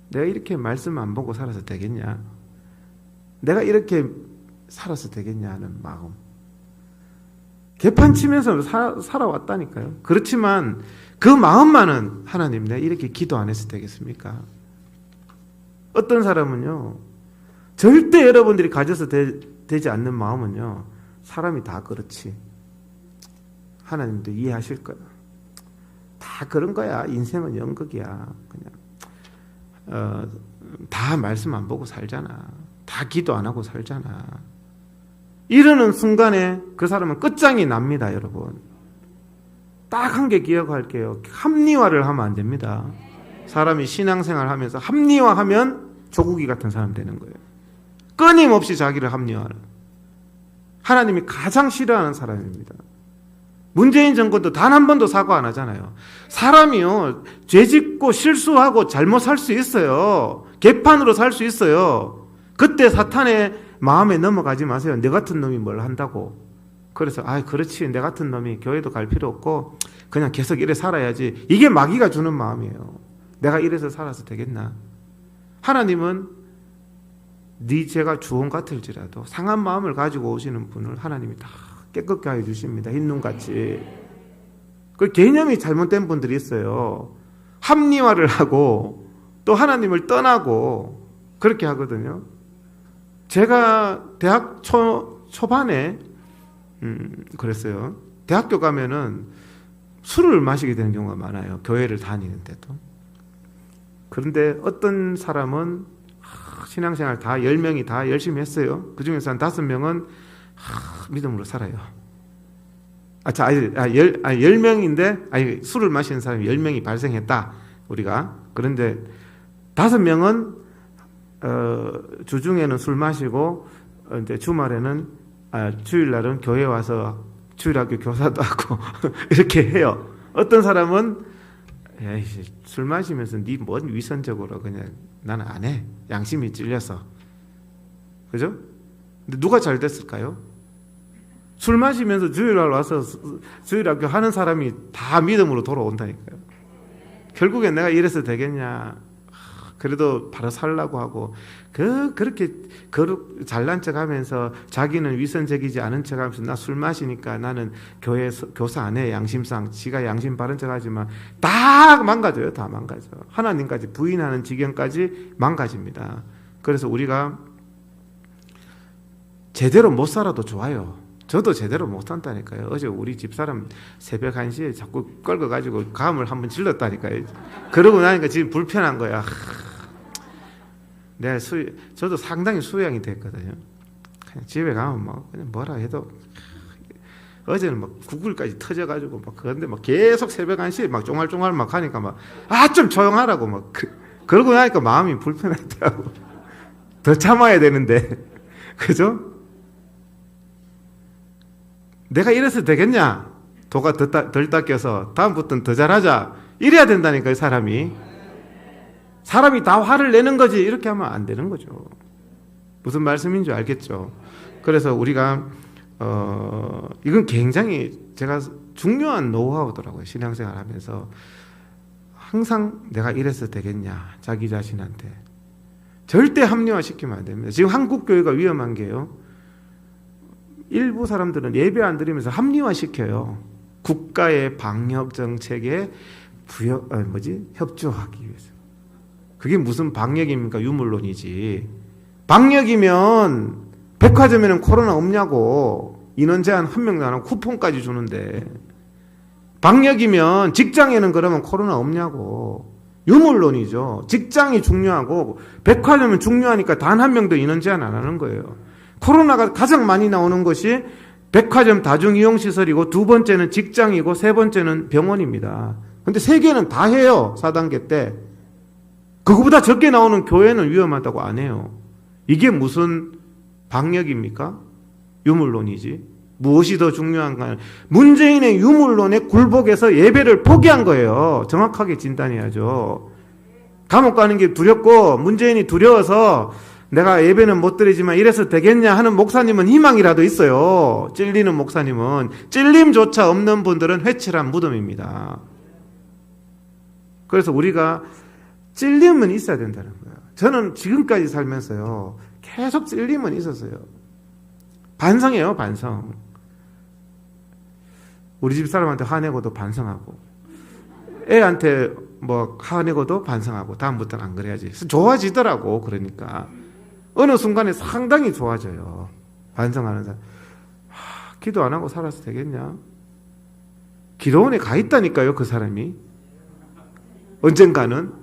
내가 이렇게 말씀 안 보고 살아서 되겠냐? 내가 이렇게 살아서 되겠냐 하는 마음. 개판치면서 살아왔다니까요. 그렇지만 그 마음만은 하나님 내가 이렇게 기도 안 해서 되겠습니까? 어떤 사람은요, 절대 여러분들이 가져서 되지 않는 마음은요, 사람이 다 그렇지. 하나님도 이해하실 거야. 다 그런 거야. 인생은 연극이야. 그냥 다 말씀 안 보고 살잖아. 다 기도 안 하고 살잖아. 이러는 순간에 그 사람은 끝장이 납니다, 여러분. 딱 한 개 기억할게요. 합리화를 하면 안 됩니다. 사람이 신앙생활 하면서 합리화하면 조국이 같은 사람 되는 거예요. 끊임없이 자기를 합리화하는. 하나님이 가장 싫어하는 사람입니다. 문재인 정권도 단 한 번도 사과 안 하잖아요. 사람이요, 죄짓고 실수하고 잘못 살 수 있어요. 개판으로 살 수 있어요. 그때 사탄의 마음에 넘어가지 마세요. 내 같은 놈이 뭘 한다고. 그래서 그렇지, 내 같은 놈이 교회도 갈 필요 없고 그냥 계속 이래 살아야지. 이게 마귀가 주는 마음이에요. 내가 이래서 살아서 되겠나? 하나님은 네 죄가 주홍 같을지라도 상한 마음을 가지고 오시는 분을 하나님이 다 깨끗게 하여 주십니다. 흰눈같이. 그 개념이 잘못된 분들이 있어요. 합리화를 하고 또 하나님을 떠나고 그렇게 하거든요. 제가 대학 초반에 그랬어요. 대학교 가면은 술을 마시게 되는 경우가 많아요. 교회를 다니는데도. 그런데 어떤 사람은 신앙생활 다 10명이 다 열심히 했어요. 그 중에서 한 5명은 믿음으로 살아요. 10명인데 술을 마시는 사람이 10명이 발생했다. 우리가. 그런데 5명은 주중에는 술 마시고 이제 주말에는 주일날은 교회 와서 주일학교 교사도 하고 이렇게 해요. 어떤 사람은 술 마시면서 네 뭔 위선적으로 그냥 나는 안 해. 양심이 찔려서. 그죠? 근데 누가 잘 됐을까요? 술 마시면서 주일날 와서 주일학교 하는 사람이 다 믿음으로 돌아온다니까요. 결국엔 내가 이래서 되겠냐. 그래도 바로 살라고 하고 그렇게 잘난 척하면서 자기는 위선적이지 않은 척하면서 나 술 마시니까 나는 교회에서 교사 안 해. 양심상 지가 양심 바른 척하지만 다 망가져요. 다 망가져. 하나님까지 부인하는 지경까지 망가집니다. 그래서 우리가 제대로 못 살아도 좋아요. 저도 제대로 못 산다니까요. 어제 우리 집사람 새벽 1시에 자꾸 끌어가지고 감을 한번 질렀다니까요. 그러고 나니까 지금 불편한 거야. 저도 상당히 수양이 됐거든요. 그냥 집에 가면 그냥 뭐라 해도 어제는 구글까지 터져가지고 그런데 계속 새벽 1시에 쫑알쫑알 하니까 좀 조용하라고 그러고 나니까 마음이 불편하더라고. 더 참아야 되는데. 그죠? 내가 이래서 되겠냐? 도가 덜 닦여서 다음부터는 더 잘하자. 이래야 된다니까요, 사람이. 사람이 다 화를 내는 거지 이렇게 하면 안 되는 거죠. 무슨 말씀인 줄 알겠죠. 그래서 우리가 이건 굉장히 제가 중요한 노하우더라고요. 신앙생활 하면서 항상 내가 이래서 되겠냐 자기 자신한테 절대 합리화시키면 안 됩니다. 지금 한국 교회가 위험한 게요. 일부 사람들은 예배 안 드리면서 합리화시켜요. 국가의 방역 정책에 협조하기 위해서. 그게 무슨 방역입니까? 유물론이지. 방역이면 백화점에는 코로나 없냐고. 인원 제한 1명도 안 하고 쿠폰까지 주는데. 방역이면 직장에는 그러면 코로나 없냐고. 유물론이죠. 직장이 중요하고 백화점은 중요하니까 단 1명도 인원 제한 안 하는 거예요. 코로나가 가장 많이 나오는 것이 백화점 다중이용시설이고, 두 번째는 직장이고, 세 번째는 병원입니다. 근데 세 개는 다 해요. 4단계 때. 그거보다 적게 나오는 교회는 위험하다고 안 해요. 이게 무슨 방역입니까? 유물론이지. 무엇이 더 중요한가? 문재인의 유물론에 굴복해서 예배를 포기한 거예요. 정확하게 진단해야죠. 감옥 가는 게 두렵고, 문재인이 두려워서 내가 예배는 못 드리지만 이래서 되겠냐 하는 목사님은 희망이라도 있어요. 찔리는 목사님은. 찔림조차 없는 분들은 회칠한 무덤입니다. 그래서 우리가 찔림은 있어야 된다는 거예요. 저는 지금까지 살면서요, 계속 찔림은 있었어요. 반성해요, 반성. 우리 집 사람한테 화내고도 반성하고, 애한테 뭐 화내고도 반성하고, 다음부터는 안 그래야지. 좋아지더라고. 그러니까 어느 순간에 상당히 좋아져요. 반성하는 사람. 기도 안 하고 살아서 되겠냐? 기도원에 가 있다니까요, 그 사람이. 언젠가는.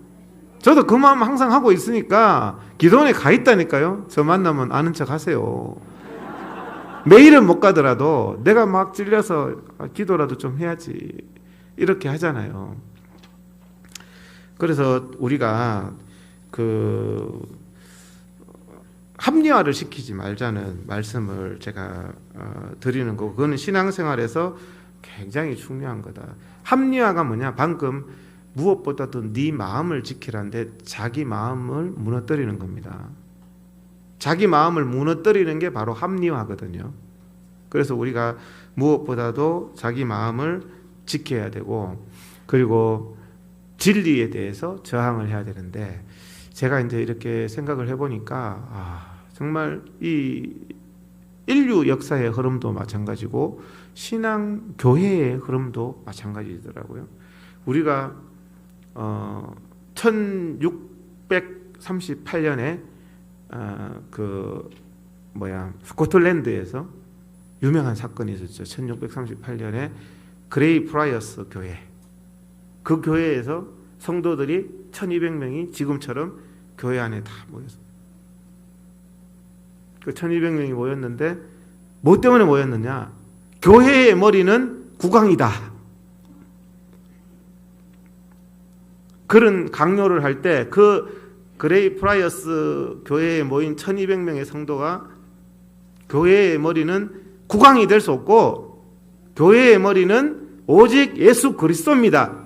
저도 그 마음 항상 하고 있으니까 기도원에 가 있다니까요. 저 만나면 아는 척 하세요. 매일은 못 가더라도 내가 막 찔려서 기도라도 좀 해야지, 이렇게 하잖아요. 그래서 우리가 합리화를 시키지 말자는 말씀을 제가 드리는 거고, 그거는 신앙생활에서 굉장히 중요한 거다. 합리화가 뭐냐? 방금 무엇보다도 네 마음을 지키라는데 자기 마음을 무너뜨리는 겁니다. 자기 마음을 무너뜨리는 게 바로 합리화거든요. 그래서 우리가 무엇보다도 자기 마음을 지켜야 되고, 그리고 진리에 대해서 저항을 해야 되는데, 제가 이제 이렇게 생각을 해보니까 정말 이 인류 역사의 흐름도 마찬가지고 신앙 교회의 흐름도 마찬가지더라고요. 우리가 1638년에 스코틀랜드에서 유명한 사건이 있었죠. 1638년에 그레이 프라이어스 교회, 그 교회에서 성도들이 1200명이 지금처럼 교회 안에 다 모였어요. 그 1200명이 모였는데 뭐 때문에 모였느냐? 교회의 머리는 국왕이다, 그런 강요를 할 때 그 그레이 프라이어스 교회에 모인 1200명의 성도가 교회의 머리는 국왕이 될 수 없고 교회의 머리는 오직 예수 그리스도입니다.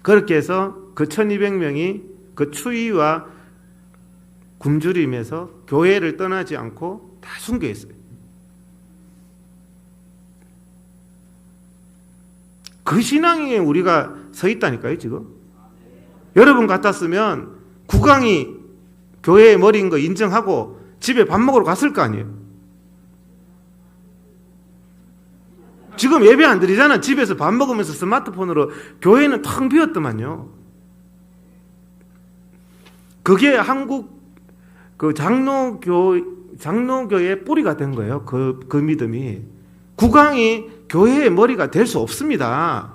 그렇게 해서 그 1200명이 그 추위와 굶주림에서 교회를 떠나지 않고 다 순교했어요. 그 신앙에 우리가 서 있다니까요, 지금. 여러분 같았으면 국왕이 교회의 머리인 거 인정하고 집에 밥 먹으러 갔을 거 아니에요. 지금 예배 안 드리잖아. 집에서 밥 먹으면서 스마트폰으로. 교회는 텅 비었더만요. 그게 한국 그 장로교의 뿌리가 된 거예요. 그 믿음이. 국왕이 교회의 머리가 될 수 없습니다.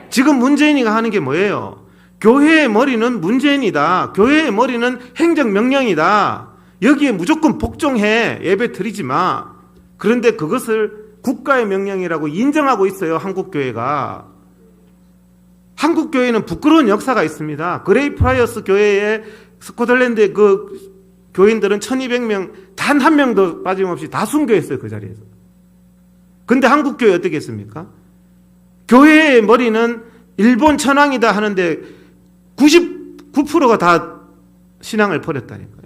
지금 문재인이가 하는 게 뭐예요? 교회의 머리는 문재인이다. 교회의 머리는 행정명령이다. 여기에 무조건 복종해. 예배 드리지 마. 그런데 그것을 국가의 명령이라고 인정하고 있어요, 한국교회가. 한국교회는 부끄러운 역사가 있습니다. 그레이 프라이어스 교회의 스코틀랜드의 그 교인들은 1200명 단 한 명도 빠짐없이 다 순교했어요, 그 자리에서. 근데 한국교회 어떻게 했습니까? 교회의 머리는 일본 천황이다 하는데 99%가 다 신앙을 버렸다니까요.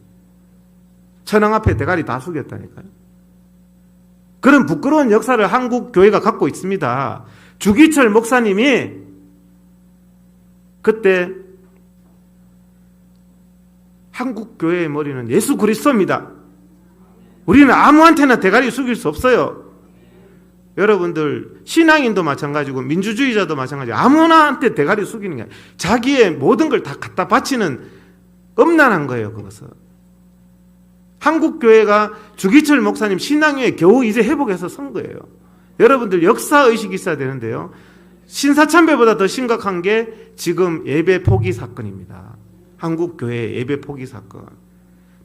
천황 앞에 대가리 다 숙였다니까요. 그런 부끄러운 역사를 한국교회가 갖고 있습니다. 주기철 목사님이 그때 한국교회의 머리는 예수 그리스도입니다. 우리는 아무한테나 대가리 숙일 수 없어요. 여러분들 신앙인도 마찬가지고 민주주의자도 마찬가지고 아무나한테 대가리 숙이는 게 아니라 자기의 모든 걸 다 갖다 바치는 엄난한 거예요. 그것은. 한국교회가 주기철 목사님 신앙에 겨우 이제 회복해서 선 거예요. 여러분들 역사의식이 있어야 되는데요. 신사참배보다 더 심각한 게 지금 예배 포기 사건입니다. 한국교회 예배 포기 사건.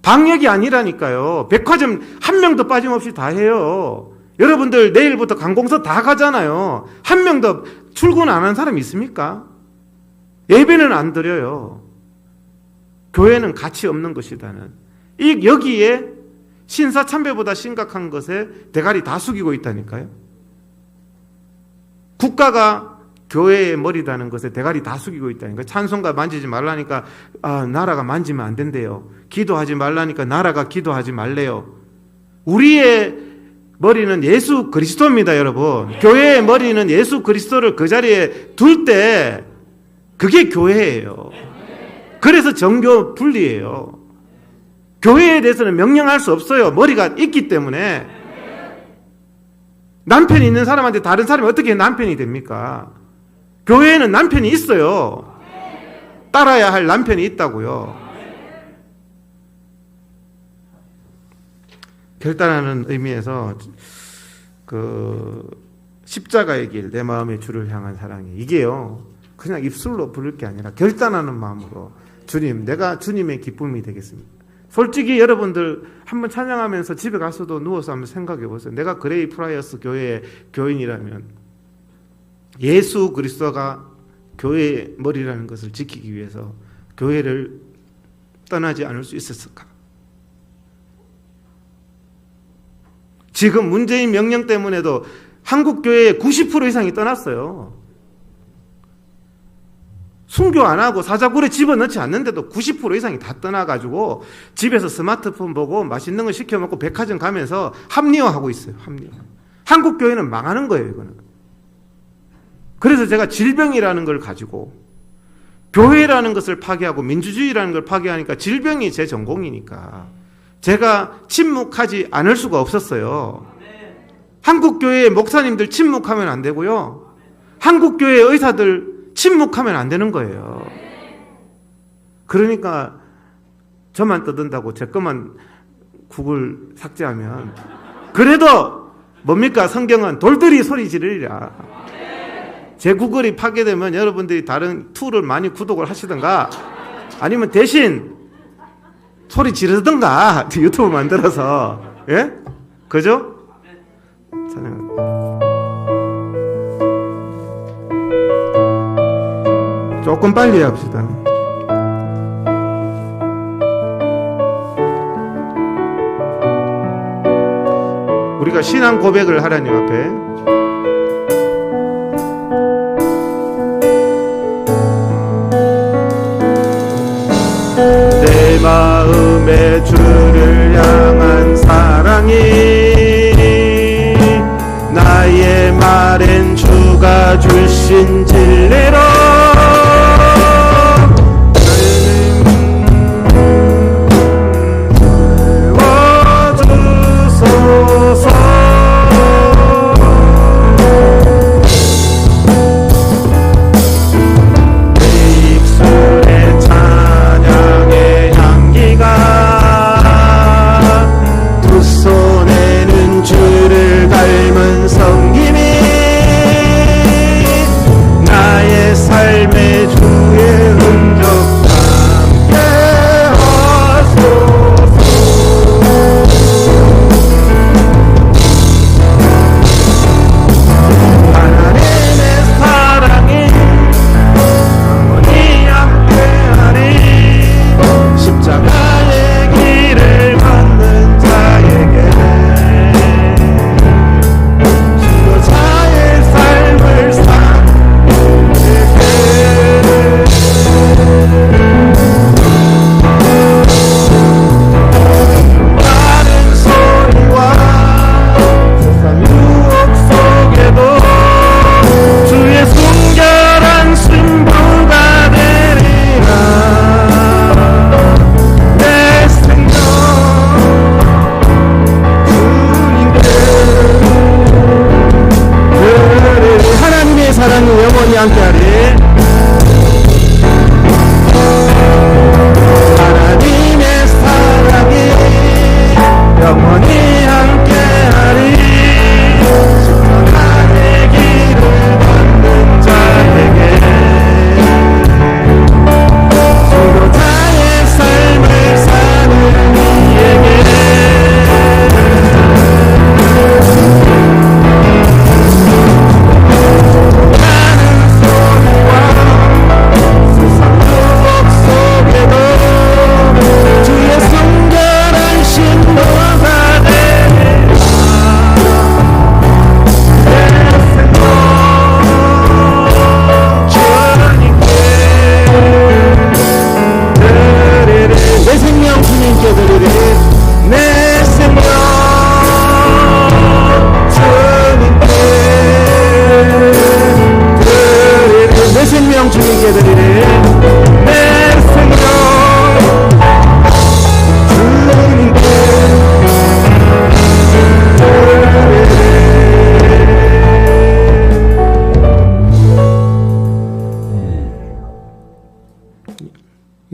방역이 아니라니까요. 백화점 한 명도 빠짐없이 다 해요. 여러분들 내일부터 관공서 다 가잖아요. 한 명도 출근 안 하는 사람이 있습니까? 예배는 안 드려요. 교회는 가치 없는 것이다는. 여기에 신사참배보다 심각한 것에 대가리 다 숙이고 있다니까요. 국가가 교회의 머리다는 것에 대가리 다 숙이고 있다니까요. 찬송가 만지지 말라니까 나라가 만지면 안 된대요. 기도하지 말라니까 나라가 기도하지 말래요. 우리의 머리는 예수 그리스도입니다, 여러분. 교회의 머리는 예수 그리스도를 그 자리에 둘 때 그게 교회예요. 그래서 정교 분리예요. 교회에 대해서는 명령할 수 없어요. 머리가 있기 때문에. 남편이 있는 사람한테 다른 사람이 어떻게 남편이 됩니까? 교회에는 남편이 있어요. 따라야 할 남편이 있다고요. 결단하는 의미에서 그 십자가의 길, 내 마음의 주를 향한 사랑이, 이게요 그냥 입술로 부를 게 아니라 결단하는 마음으로, 주님, 내가 주님의 기쁨이 되겠습니다. 솔직히 여러분들 한번 찬양하면서 집에 가서도 누워서 한번 생각해 보세요. 내가 그레이 프라이어스 교회의 교인이라면 예수 그리스도가 교회의 머리라는 것을 지키기 위해서 교회를 떠나지 않을 수 있었을까? 지금 문재인 명령 때문에도 한국 교회의 90% 이상이 떠났어요. 순교 안 하고 사자굴에 집어넣지 않는데도 90% 이상이 다 떠나가지고 집에서 스마트폰 보고 맛있는 거 시켜 먹고 백화점 가면서 합리화하고 있어요. 합리화. 한국 교회는 망하는 거예요, 이거는. 그래서 제가 질병이라는 걸 가지고 교회라는 것을 파괴하고 민주주의라는 걸 파괴하니까, 질병이 제 전공이니까 제가 침묵하지 않을 수가 없었어요. 한국교회 목사님들 침묵하면 안 되고요. 한국교회 의사들 침묵하면 안 되는 거예요. 그러니까 저만 떠든다고 제 것만 구글 삭제하면, 그래도 뭡니까? 성경은 돌들이 소리 지르리라. 제 구글이 파괴되면 여러분들이 다른 툴을 많이 구독을 하시든가 아니면 대신 소리 지르든가 유튜브 만들어서. 예? 그죠? 조금 빨리 합시다. 우리가 신앙 고백을 하나님 앞에, 내 마음의 주를 향한 사랑이 나의 말엔 주가 주신 진리로 채워주소서. 닮은 성김이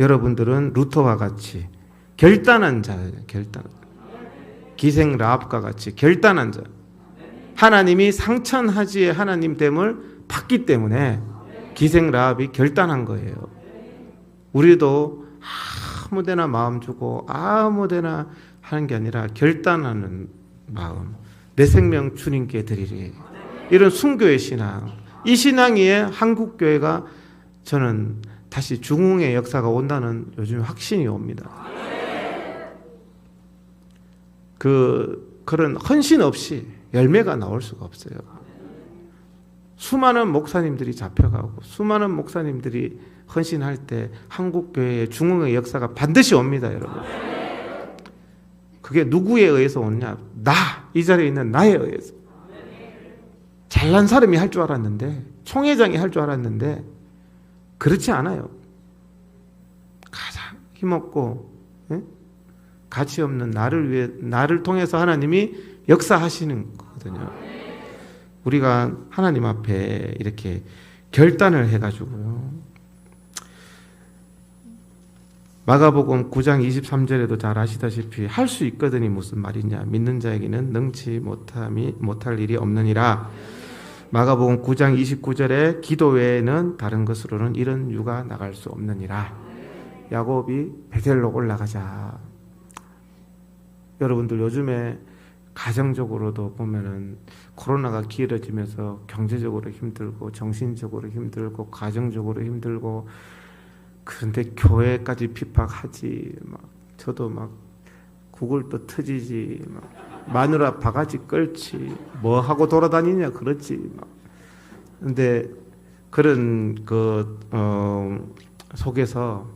여러분들은 루터와 같이 결단한 자예요. 기생 라합과 같이 결단한 자. 하나님이 상천하지의 하나님됨을 봤기 때문에 기생 라합이 결단한 거예요. 우리도 아무데나 마음 주고 아무데나 하는 게 아니라 결단하는 마음. 내 생명 주님께 드리리. 이런 순교의 신앙. 이 신앙 위에 한국교회가 저는 다시 중흥의 역사가 온다는 요즘 확신이 옵니다. 그런 헌신 없이 열매가 나올 수가 없어요. 수많은 목사님들이 잡혀가고 수많은 목사님들이 헌신할 때 한국교회의 중흥의 역사가 반드시 옵니다, 여러분. 그게 누구에 의해서 오느냐? 이 자리에 있는 나에 의해서. 잘난 사람이 할 줄 알았는데, 총회장이 할 줄 알았는데 그렇지 않아요. 가장 힘없고 가치 없는 나를 통해서 하나님이 역사하시는 거거든요. 우리가 하나님 앞에 이렇게 결단을 해가지고요. 마가복음 9장 23절에도 잘 아시다시피 할 수 있거든이 무슨 말이냐. 믿는 자에게는 능치 못할 일이 없느니라. 마가복음 9장 29절에 기도 외에는 다른 것으로는 이런 유가 나갈 수 없느니라. 야곱이 베델로 올라가자. 여러분들 요즘에 가정적으로도 보면은 코로나가 길어지면서 경제적으로 힘들고 정신적으로 힘들고 가정적으로 힘들고 그런데 교회까지 핍박하지. 저도 구글도 터지지. 마누라 바가지 끌지. 뭐 하고 돌아다니냐 그렇지. 근데 그런 속에서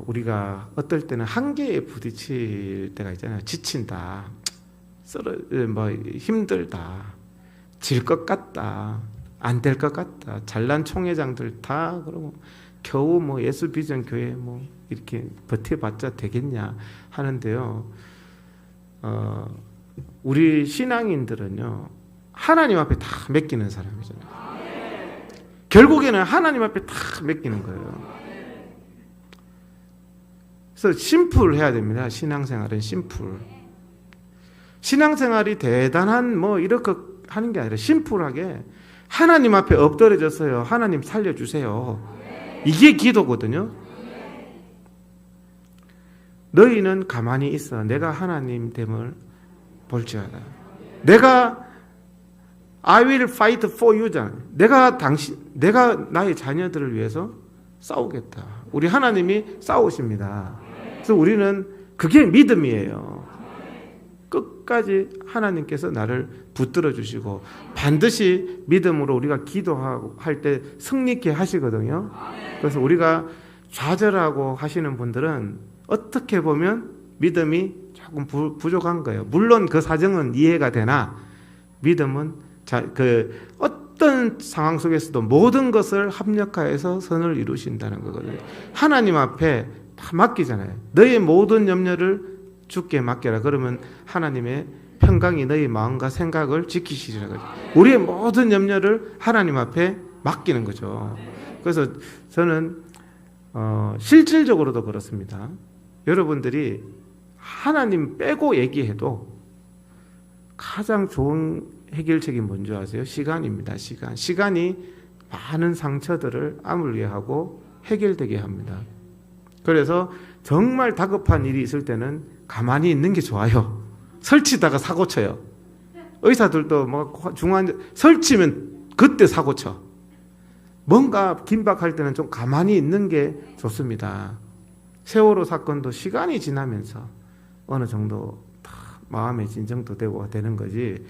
우리가 어떨 때는 한계에 부딪힐 때가 있잖아요. 지친다. 힘들다. 질 것 같다. 안 될 것 같다. 잘난 총회장들 다 그러고 겨우 예수 비전 교회 이렇게 버텨봤자 되겠냐 하는데요. 우리 신앙인들은요, 하나님 앞에 다 맡기는 사람이잖아요. 결국에는 하나님 앞에 다 맡기는 거예요. 그래서 심플해야 됩니다. 신앙생활은 심플. 신앙생활이 대단한 이렇게 하는 게 아니라 심플하게 하나님 앞에 엎드려졌어요. 하나님 살려주세요. 이게 기도거든요. 너희는 가만히 있어. 내가 하나님 됨을 볼지어다. 내가 I will fight for you잖아요. 내가 나의 자녀들을 위해서 싸우겠다. 우리 하나님이 싸우십니다. 그래서 우리는 그게 믿음이에요. 끝까지 하나님께서 나를 붙들어 주시고 반드시 믿음으로 우리가 기도할 때 승리케 하시거든요. 그래서 우리가 좌절하고 하시는 분들은 어떻게 보면 믿음이 조금 부족한 거예요. 물론 그 사정은 이해가 되나 믿음은 어떤 상황 속에서도 모든 것을 합력하여서 선을 이루신다는 거거든요. 하나님 앞에 다 맡기잖아요. 너의 모든 염려를 주께 맡겨라. 그러면 하나님의 평강이 너희 마음과 생각을 지키시리라. 우리의 모든 염려를 하나님 앞에 맡기는 거죠. 그래서 저는 실질적으로도 그렇습니다. 여러분들이 하나님 빼고 얘기해도 가장 좋은 해결책이 뭔지 아세요? 시간입니다. 시간이 많은 상처들을 아물게 해결되게 합니다. 그래서 정말 다급한 일이 있을 때는 가만히 있는 게 좋아요. 설치다가 사고 쳐요. 의사들도 중환자 설치면 그때 사고 쳐. 뭔가 긴박할 때는 좀 가만히 있는 게 좋습니다. 세월호 사건도 시간이 지나면서 어느 정도 마음의 진정도 되고 되는 거지.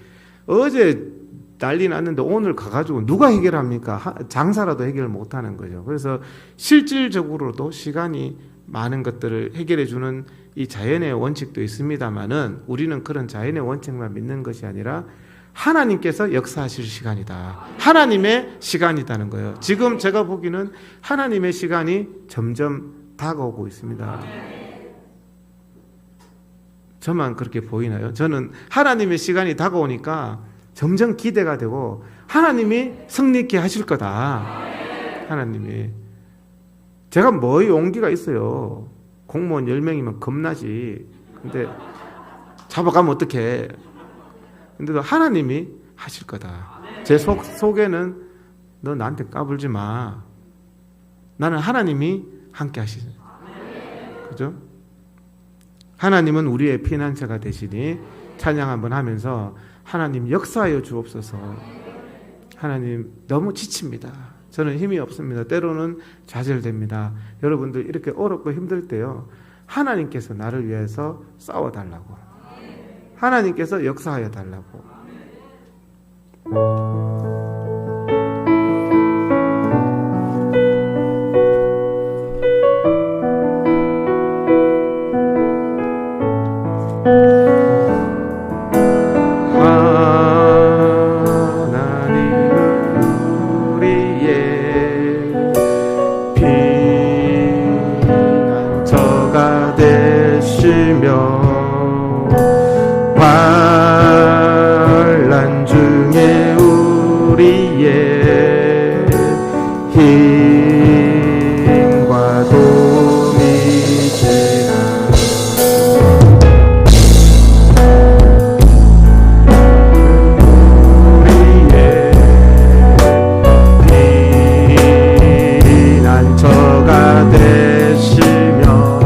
어제 난리 났는데 오늘 가가지고 누가 해결합니까? 장사라도 해결 못하는 거죠. 그래서 실질적으로도 시간이 많은 것들을 해결해주는 이 자연의 원칙도 있습니다만은 우리는 그런 자연의 원칙만 믿는 것이 아니라 하나님께서 역사하실 시간이다. 하나님의 시간이라는 거예요. 지금 제가 보기에는 하나님의 시간이 점점 다가오고 있습니다. 저만 그렇게 보이나요? 저는 하나님의 시간이 다가오니까 점점 기대가 되고 하나님이 승리케 하실 거다. 하나님이 제가 뭐 용기가 있어요. 공무원 10명이면 겁나지. 근데 잡아가면 어떡해. 근데도 하나님이 하실 거다. 제 속에는 너 나한테 까불지 마. 나는 하나님이 함께 하시죠. 그죠? 하나님은 우리의 피난처가 되시니 찬양 한번 하면서 하나님 역사하여 주옵소서. 하나님 너무 지칩니다. 저는 힘이 없습니다. 때로는 좌절됩니다. 여러분들 이렇게 어렵고 힘들 때요, 하나님께서 나를 위해서 싸워달라고, 하나님께서 역사하여 달라고. 환난 중에 우리의 힘과 도움이 되나. 우리의 피난처가 되시며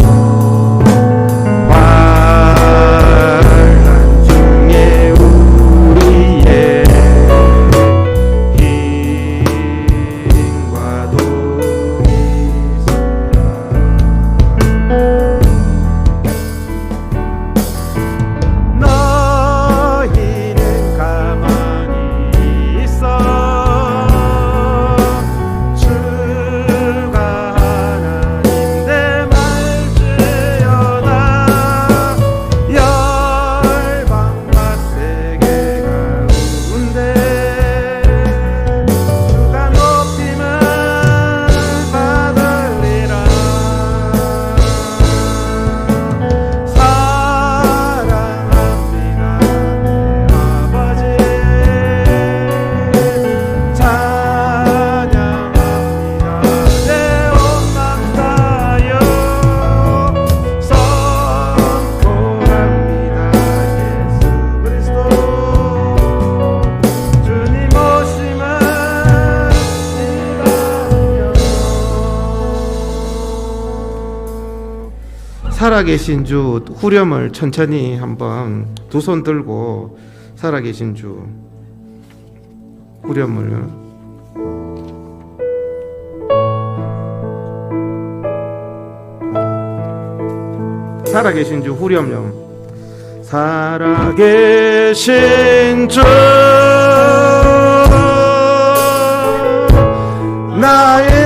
살아계신 주 후렴을 천천히 한번 두 손 들고 살아계신 주 후렴을 살아계신 주 후렴 살아계신 주 나의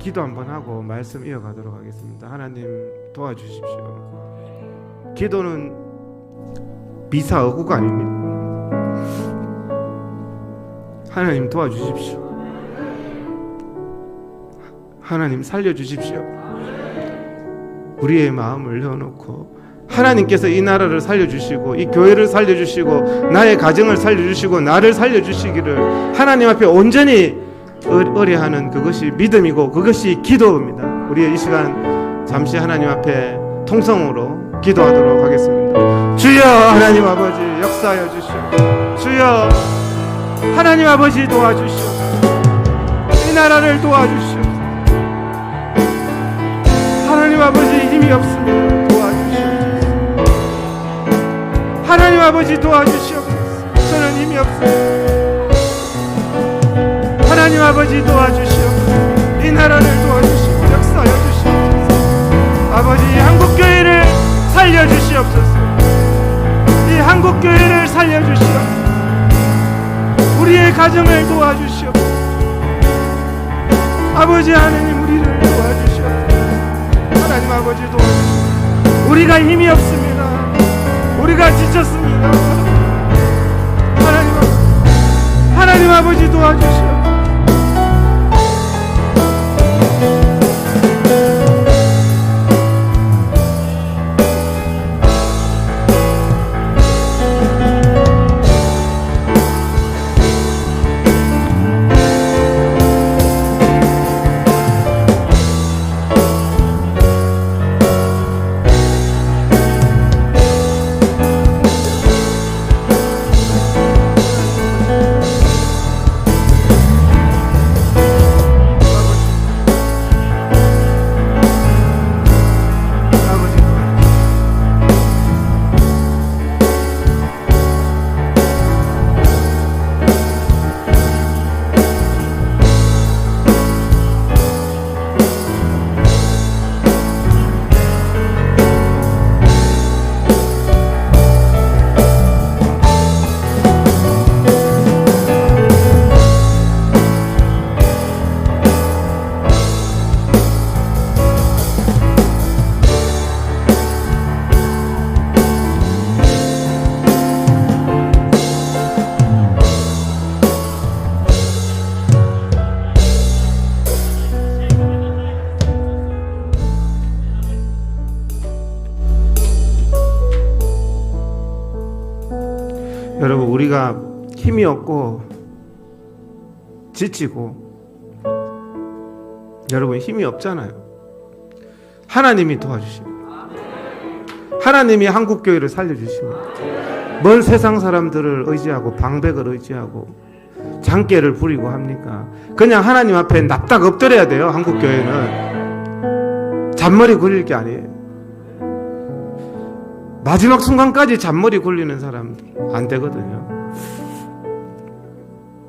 기도 한번 하고 말씀 이어가도록 하겠습니다. 하나님 도와주십시오. 기도는 미사어구가 아닙니다. 하나님 도와주십시오. 하나님 살려주십시오. 우리의 마음을 넣어놓고 하나님께서 이 나라를 살려주시고 이 교회를 살려주시고 나의 가정을 살려주시고 나를 살려주시기를 하나님 앞에 온전히 의뢰하는 그것이 믿음이고 그것이 기도입니다. 우리의 이 시간 잠시 하나님 앞에 통성으로 기도하도록 하겠습니다. 주여 하나님 아버지 역사하여 주시오. 주여 하나님 아버지 도와주시오. 이 나라를 도와주시오. 하나님 아버지 힘이 없습니다. 도와주시옵소서. 하나님 아버지 도와주시옵소서. 저는 힘이 없습니다. 하나님 아버지 도와주시옵소서. 이 나라를 도와주시고 역사하여 주시옵소서. 아버지 한국교회를 살려주시옵소서. 이 한국교회를 살려주시옵소서. 우리의 가정을 도와주시옵소서. 아버지 하나님 우리를 도와주시옵소서. 하나님 아버지 도와주시옵소서. 우리가 힘이 없습니다. 우리가 지쳤습니다. 하나님 아버지 도와주시옵소서. 여러분 우리가 힘이 없고 지치고 여러분 힘이 없잖아요. 하나님이 도와주십니다. 하나님이 한국교회를 살려주십니다. 먼 세상 사람들을 의지하고 방백을 의지하고 장깨를 부리고 합니까? 그냥 하나님 앞에 납작 엎드려야 돼요. 한국교회는 잔머리 굴릴 게 아니에요. 마지막 순간까지 잔머리 굴리는 사람들 안 되거든요.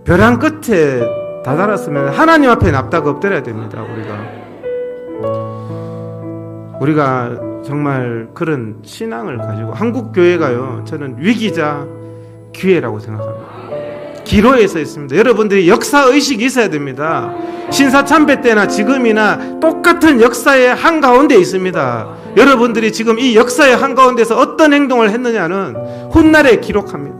벼랑 끝에 다다랐으면 하나님 앞에 납작 엎드려야 됩니다. 우리가 정말 그런 신앙을 가지고 한국교회가요, 저는 위기자 기회라고 생각합니다. 기로에 서 있습니다. 여러분들이 역사의식이 있어야 됩니다. 신사참배 때나 지금이나 똑같은 역사의 한가운데 있습니다. 여러분들이 지금 이 역사의 한가운데서 어떤 행동을 했느냐는 훗날에 기록합니다.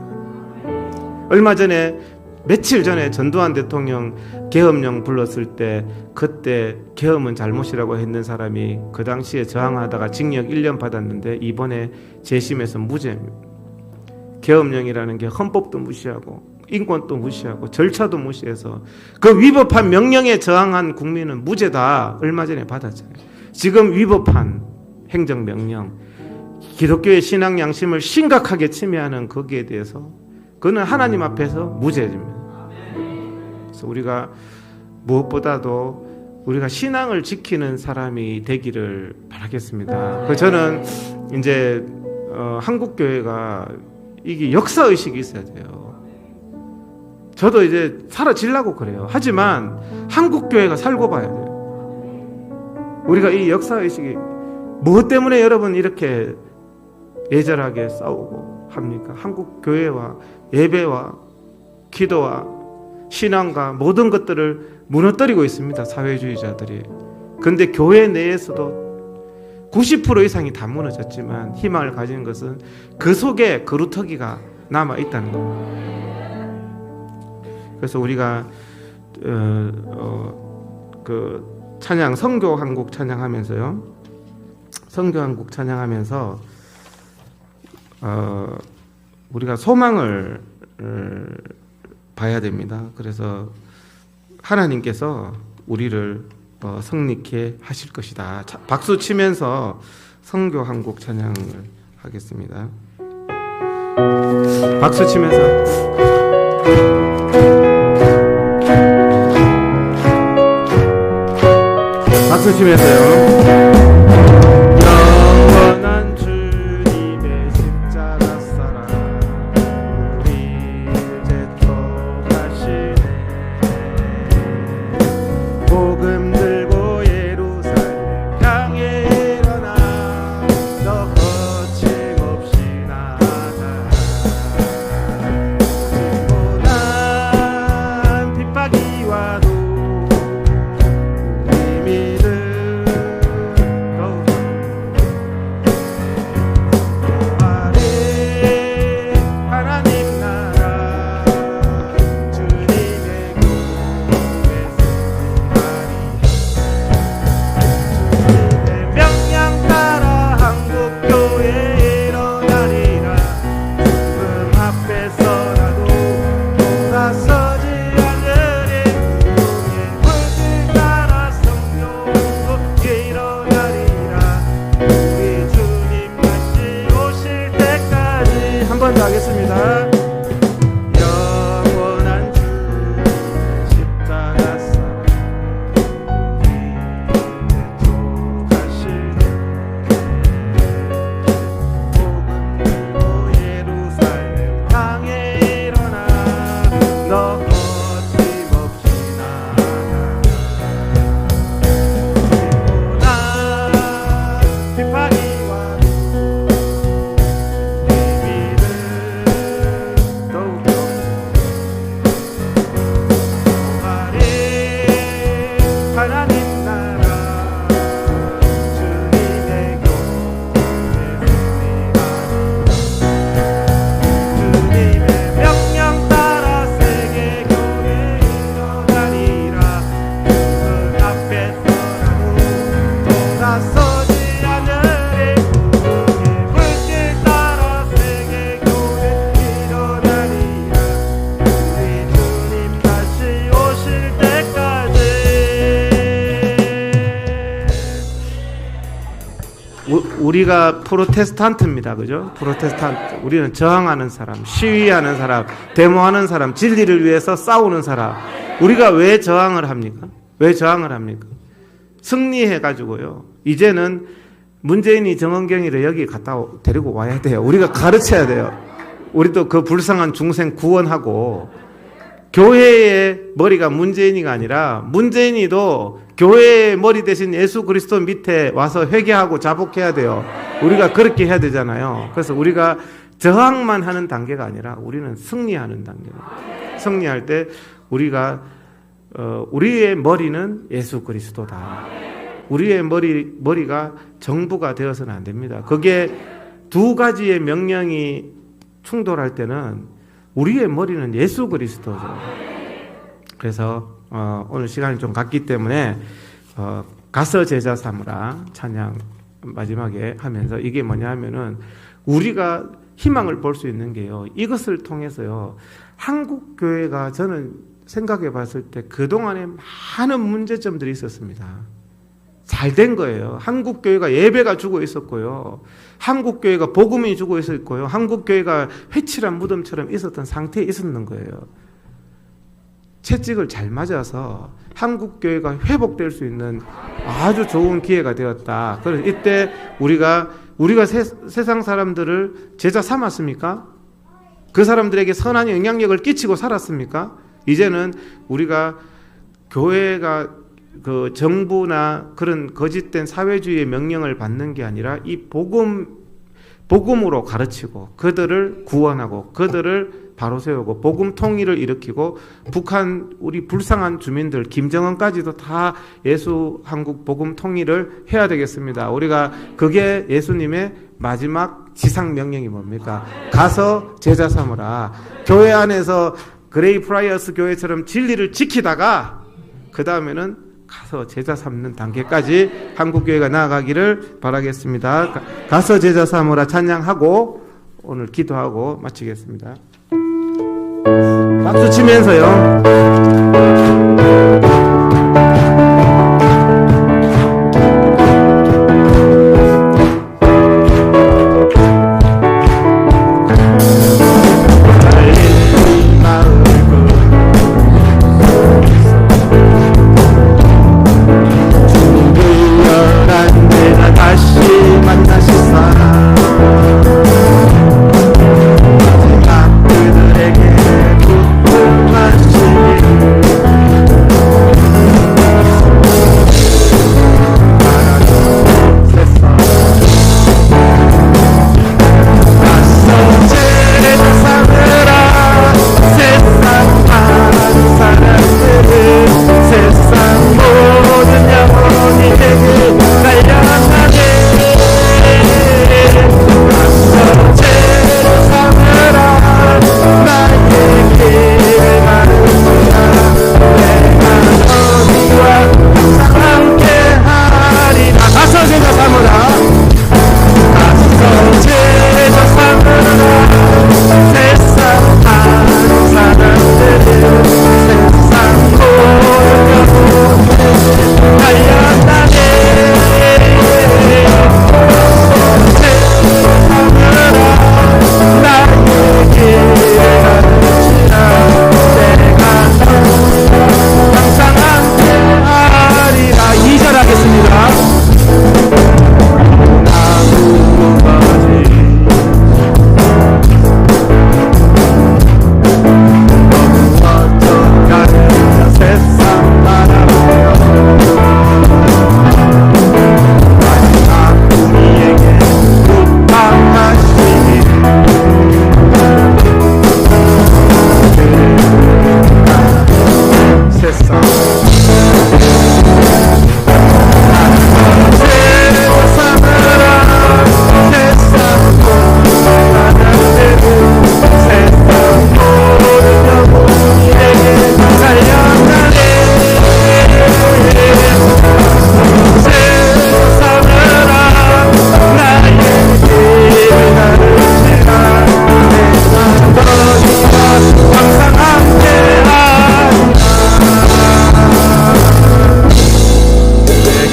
얼마 전에 며칠 전에 전두환 대통령 계엄령 불렀을 때 그때 계엄은 잘못이라고 했는 사람이 그 당시에 저항하다가 징역 1년 받았는데 이번에 재심해서 무죄입니다. 계엄령이라는 게 헌법도 무시하고 인권도 무시하고 절차도 무시해서 그 위법한 명령에 저항한 국민은 무죄다 얼마 전에 받았잖아요. 지금 위법한 행정명령, 기독교의 신앙 양심을 심각하게 침해하는 거기에 대해서 그는 하나님 앞에서 무죄입니다. 그래서 우리가 무엇보다도 우리가 신앙을 지키는 사람이 되기를 바라겠습니다. 저는 이제 한국교회가 이게 역사의식이 있어야 돼요. 저도 이제 사라지려고 그래요. 하지만 한국교회가 살고 봐야 돼요. 우리가 이 역사의식이 무엇 때문에 여러분 이렇게 애절하게 싸우고 합니까? 한국교회와 예배와 기도와 신앙과 모든 것들을 무너뜨리고 있습니다. 사회주의자들이. 근데 교회 내에서도 90% 이상이 다 무너졌지만 희망을 가진 것은 그 속에 그루터기가 남아 있다는 겁니다. 그래서 우리가 그 찬양 성교 한국 찬양하면서요, 성교 한국 찬양하면서 우리가 소망을 봐야 됩니다. 그래서 하나님께서 우리를 성립케 하실 것이다. 박수 치면서 성교 한국 찬양을 하겠습니다. 박수 치면서. 박수 치면서요. 영원한 주님의 십자가 사랑 우리 이제 통하시네. 복음 들고 예루살렘 향해 일어나 너 거침없이 나아가. 고난 핍박이 와도 하겠습니다. 영원한 주 십자가 사랑 이제 통하시네. 복음 들고 예루살렘 향해 일어나 너 거침없이 나아가. 고난 핍박이 하나님 나라 주님의 교회 주님의 명령 따라 세계 교회 일어나리라. 그 앞에서라도 돌아서지 않으리. 주님의 불길 따라 세계 교회 일어나리라. 우리 주님 다시 오실 때까지. 우리가 프로테스탄트입니다. 그죠? 프로테스탄트. 우리는 저항하는 사람, 시위하는 사람, 데모하는 사람, 진리를 위해서 싸우는 사람. 우리가 왜 저항을 합니까? 왜 저항을 합니까? 승리해가지고요. 이제는 문재인이 정은경이를 여기 갖다 데리고 와야 돼요. 우리가 가르쳐야 돼요. 우리도 그 불쌍한 중생 구원하고, 교회의 머리가 문재인이가 아니라 문재인이도 교회의 머리 대신 예수 그리스도 밑에 와서 회개하고 자복해야 돼요. 우리가 그렇게 해야 되잖아요. 그래서 우리가 저항만 하는 단계가 아니라 우리는 승리하는 단계입니다. 승리할 때 우리가 우리의 머리는 예수 그리스도다. 우리의 머리가 정부가 되어서는 안 됩니다. 거기에 두 가지의 명령이 충돌할 때는 우리의 머리는 예수 그리스도죠. 그래서 오늘 시간이 좀 갔기 때문에 가서 제자 삼으라 찬양 마지막에 하면서 이게 뭐냐 하면은 우리가 희망을 볼 수 있는 게요. 이것을 통해서요. 한국 교회가 저는 생각해 봤을 때 그동안에 많은 문제점들이 있었습니다. 잘 된 거예요. 한국 교회가 예배가 주고 있었고요. 한국 교회가 복음이 주고 있었고요. 한국 교회가 회칠한 무덤처럼 있었던 상태에 있었는 거예요. 채찍을 잘 맞아서 한국 교회가 회복될 수 있는 아주 좋은 기회가 되었다. 그래서 이때 우리가 세상 사람들을 제자 삼았습니까? 그 사람들에게 선한 영향력을 끼치고 살았습니까? 이제는 우리가 교회가 그 정부나 그런 거짓된 사회주의의 명령을 받는 게 아니라 이 복음으로 가르치고 그들을 구원하고 그들을 바로 세우고 복음 통일을 일으키고 북한 우리 불쌍한 주민들 김정은까지도 다 예수 한국 복음 통일을 해야 되겠습니다. 우리가 그게 예수님의 마지막 지상 명령이 뭡니까? 가서 제자 삼으라. 교회 안에서 그레이 프라이어스 교회처럼 진리를 지키다가 그 다음에는 가서 제자 삼는 단계까지 한국교회가 나아가기를 바라겠습니다. 가서 제자 삼으라 찬양하고 오늘 기도하고 마치겠습니다. 박수 치면서요.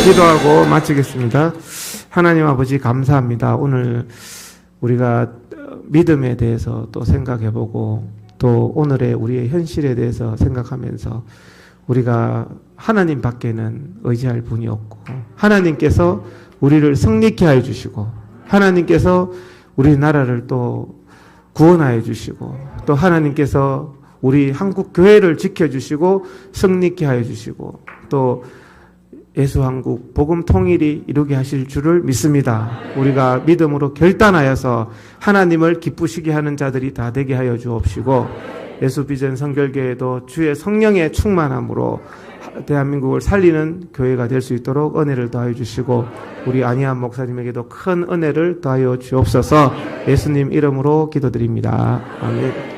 기도하고 마치겠습니다. 하나님 아버지 감사합니다. 오늘 우리가 믿음에 대해서 또 생각해보고 또 오늘의 우리의 현실에 대해서 생각하면서 우리가 하나님 밖에는 의지할 분이 없고 하나님께서 우리를 승리케 해 주시고 하나님께서 우리나라를 또 구원하여 주시고 또 하나님께서 우리 한국 교회를 지켜주시고 승리케 하여 주시고 또 예수한국 복음 통일이 이루게 하실 줄을 믿습니다. 우리가 믿음으로 결단하여서 하나님을 기쁘시게 하는 자들이 다 되게 하여 주옵시고 예수비전 선결교회도 주의 성령의 충만함으로 대한민국을 살리는 교회가 될 수 있도록 은혜를 더하여 주시고 우리 안희한 목사님에게도 큰 은혜를 더하여 주옵소서. 예수님 이름으로 기도드립니다. 아멘.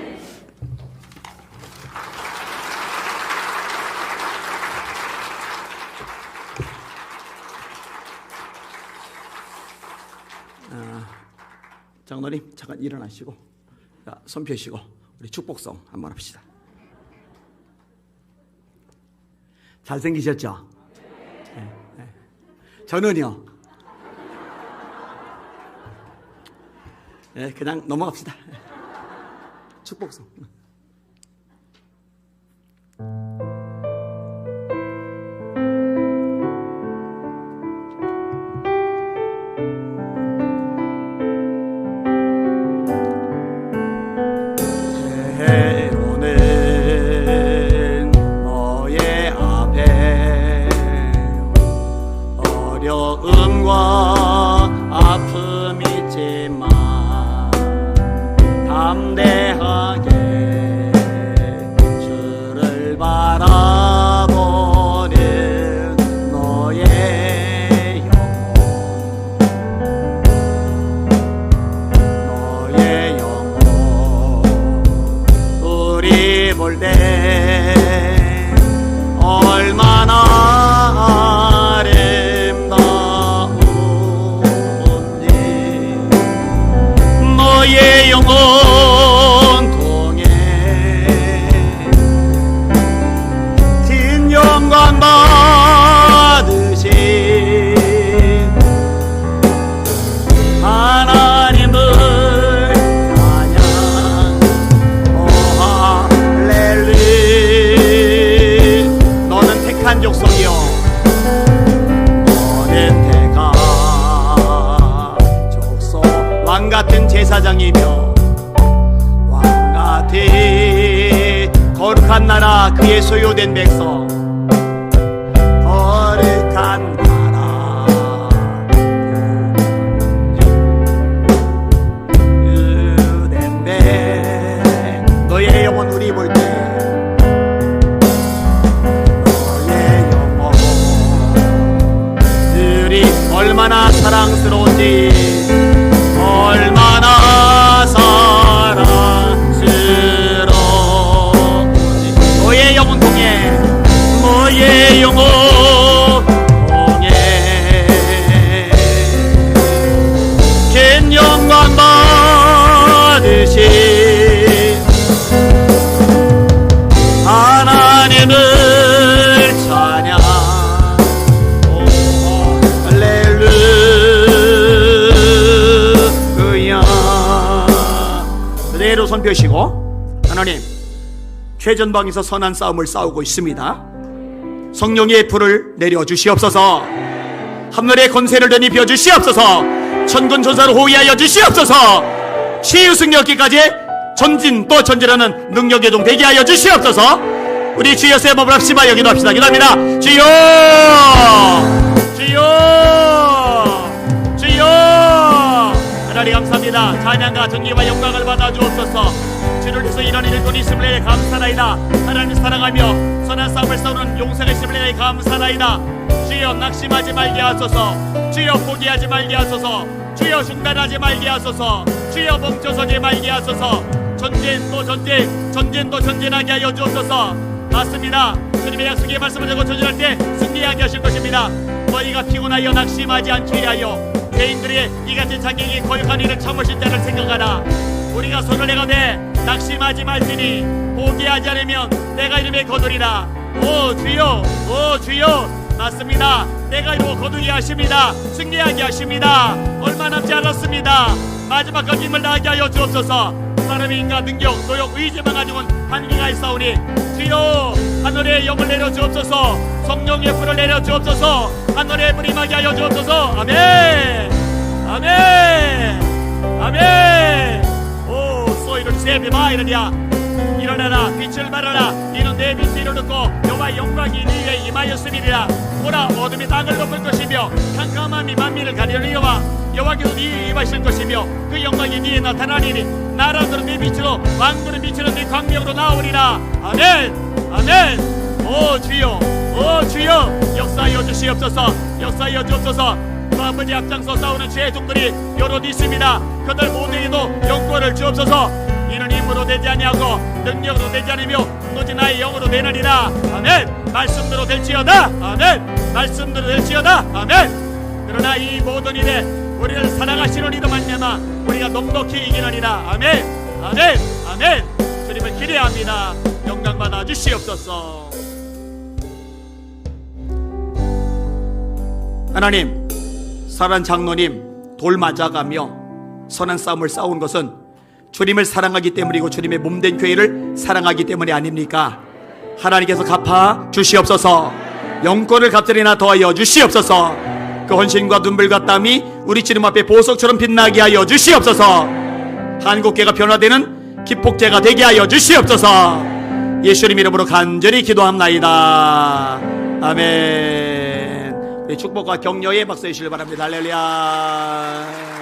장로님 잠깐 일어나시고 손 펴시고 우리 축복송 한번 합시다. 잘생기셨죠? 네, 네. 저는요. 네, 그냥 넘어갑시다. 축복송. 어려움과 아픔이 있지만 담대하게 주를 바라보는 너의 영혼, 너의 영혼 우리 볼 때 얼마나 아름다운지 너의 영혼 통해 진 영광 받으신 하나님을 찬양. 오 할렐루야. 너는 택한 족속이요 너는 택한 족속 왕같은 제사장이며 왕같은 거룩한 나라 그의 소유된 백성 거룩한 나라 유된 백 너의 영혼 우리 볼 때 너의 영혼들이 얼마나 사랑스러운지 얼마나 사랑스러운지 너의 영혼 통해 너의 영혼 통해 긴 영광 받으신 하나님을 찬양. 오 할렐루야. 그대로 손 펴시고 하나님 최전방에서 선한 싸움을 싸우고 있습니다. 성령의 불을 내려주시옵소서. 하늘의 권세를 덧입혀 주시옵소서. 천군천사를 호위하여 주시옵소서. 치유 승리하기까지 전진 또 전진하는 능력의 종 되게 하여 주시옵소서. 우리 주여 세 몸을 합심하여 기도합시다. 기도합니다. 주여 주여 주여. 하나님 감사합니다. 찬양과 존귀와 영광을 받아 주옵소서. 주를 위해서 일하는 일꾼이 있음을 위해 감사나이다. 하나님 사랑하며 선한 싸움을 싸우는 용사가 있음을 위해 감사나이다. 주여 낙심하지 말게 하소서. 주여 포기하지 말게 하소서. 주여 중단하지 말게 하소서. 주여 멈춰서지 말게 하소서. 전진 또 전진, 전진 또 전진하게 하여 주옵소서. 맞습니다. 주님의 약속의 말씀을 듣고 전진할 때 승리하게 하실 것입니다. 너희가 피곤하여 낙심하지 않게 하여 죄인들의 이같은 자격이 거룩한 일을 참으실 때를 생각하라. 우리가 손을 내가되 낙심하지 말지니 포기하지 않으면 내가 이름에 거두리라. 오 주여 오 주여. 맞습니다. 내가 이루어 거두게 하십니다. 승리하게 하십니다. 얼마 남지 않았습니다. 마지막까지 힘을 다하게 하여 주옵소서. 사람의 인간 능력 노력 의지만 가지고는 한계가 있사오니 주여 하늘의 영을 내려 주옵소서. 성령의 불을 내려 주옵소서. 하늘의 불이 임하게 하여 주옵소서. 아멘 아멘 아멘. 오 소이를 세비마 이르랴. 일어나라 빛을 발하라. 이는 내 빛을 이루고 여호와의 영광이 네 위에 임하였음이니라. 보라 어둠이 땅을 덮을 것이며 캄캄함이 만민을 가리려니와 여호와께서 네 위에 임하실 것이며 그 영광이 네에 나타나리니 나라들은 네 빛으로 왕들은 빛으로 네 광명으로 나오리라. 아멘 아멘. 오 주여 오 주여 역사하여 주시옵소서. 역사하여 주옵소서. 그 아버지 앞장서 싸우는 죄의 종들이 여럿 있습니다. 그들 모두에게도 영권을 주옵소서. 이는 힘으로 되지 아니하고 능력으로 되지 않으며 오직 나의 영으로 되느니라. 아멘. 말씀대로 될지어다. 아멘. 말씀대로 될지어다. 아멘. 그러나 이 모든 일에 우리를 사랑하시는 이도 말미암아 우리가 넉넉히 이기느니라. 아멘 아멘 아멘. 주님을 기대합니다. 영광 받아 주시옵소서. 하나님 사랑 장로님 돌 맞아가며 선한 싸움을 싸운 것은 주님을 사랑하기 때문이고 주님의 몸된 교회를 사랑하기 때문이 아닙니까? 하나님께서 갚아 주시옵소서. 영권을 갑자기나 더하여 주시옵소서. 그 헌신과 눈물과 땀이 우리 주님 앞에 보석처럼 빛나게 하여 주시옵소서. 한국교회가 변화되는 기폭제가 되게 하여 주시옵소서. 예수님 이름으로 간절히 기도합나이다. 아멘. 축복과 격려의 박수 해주시길 바랍니다. 할렐루야.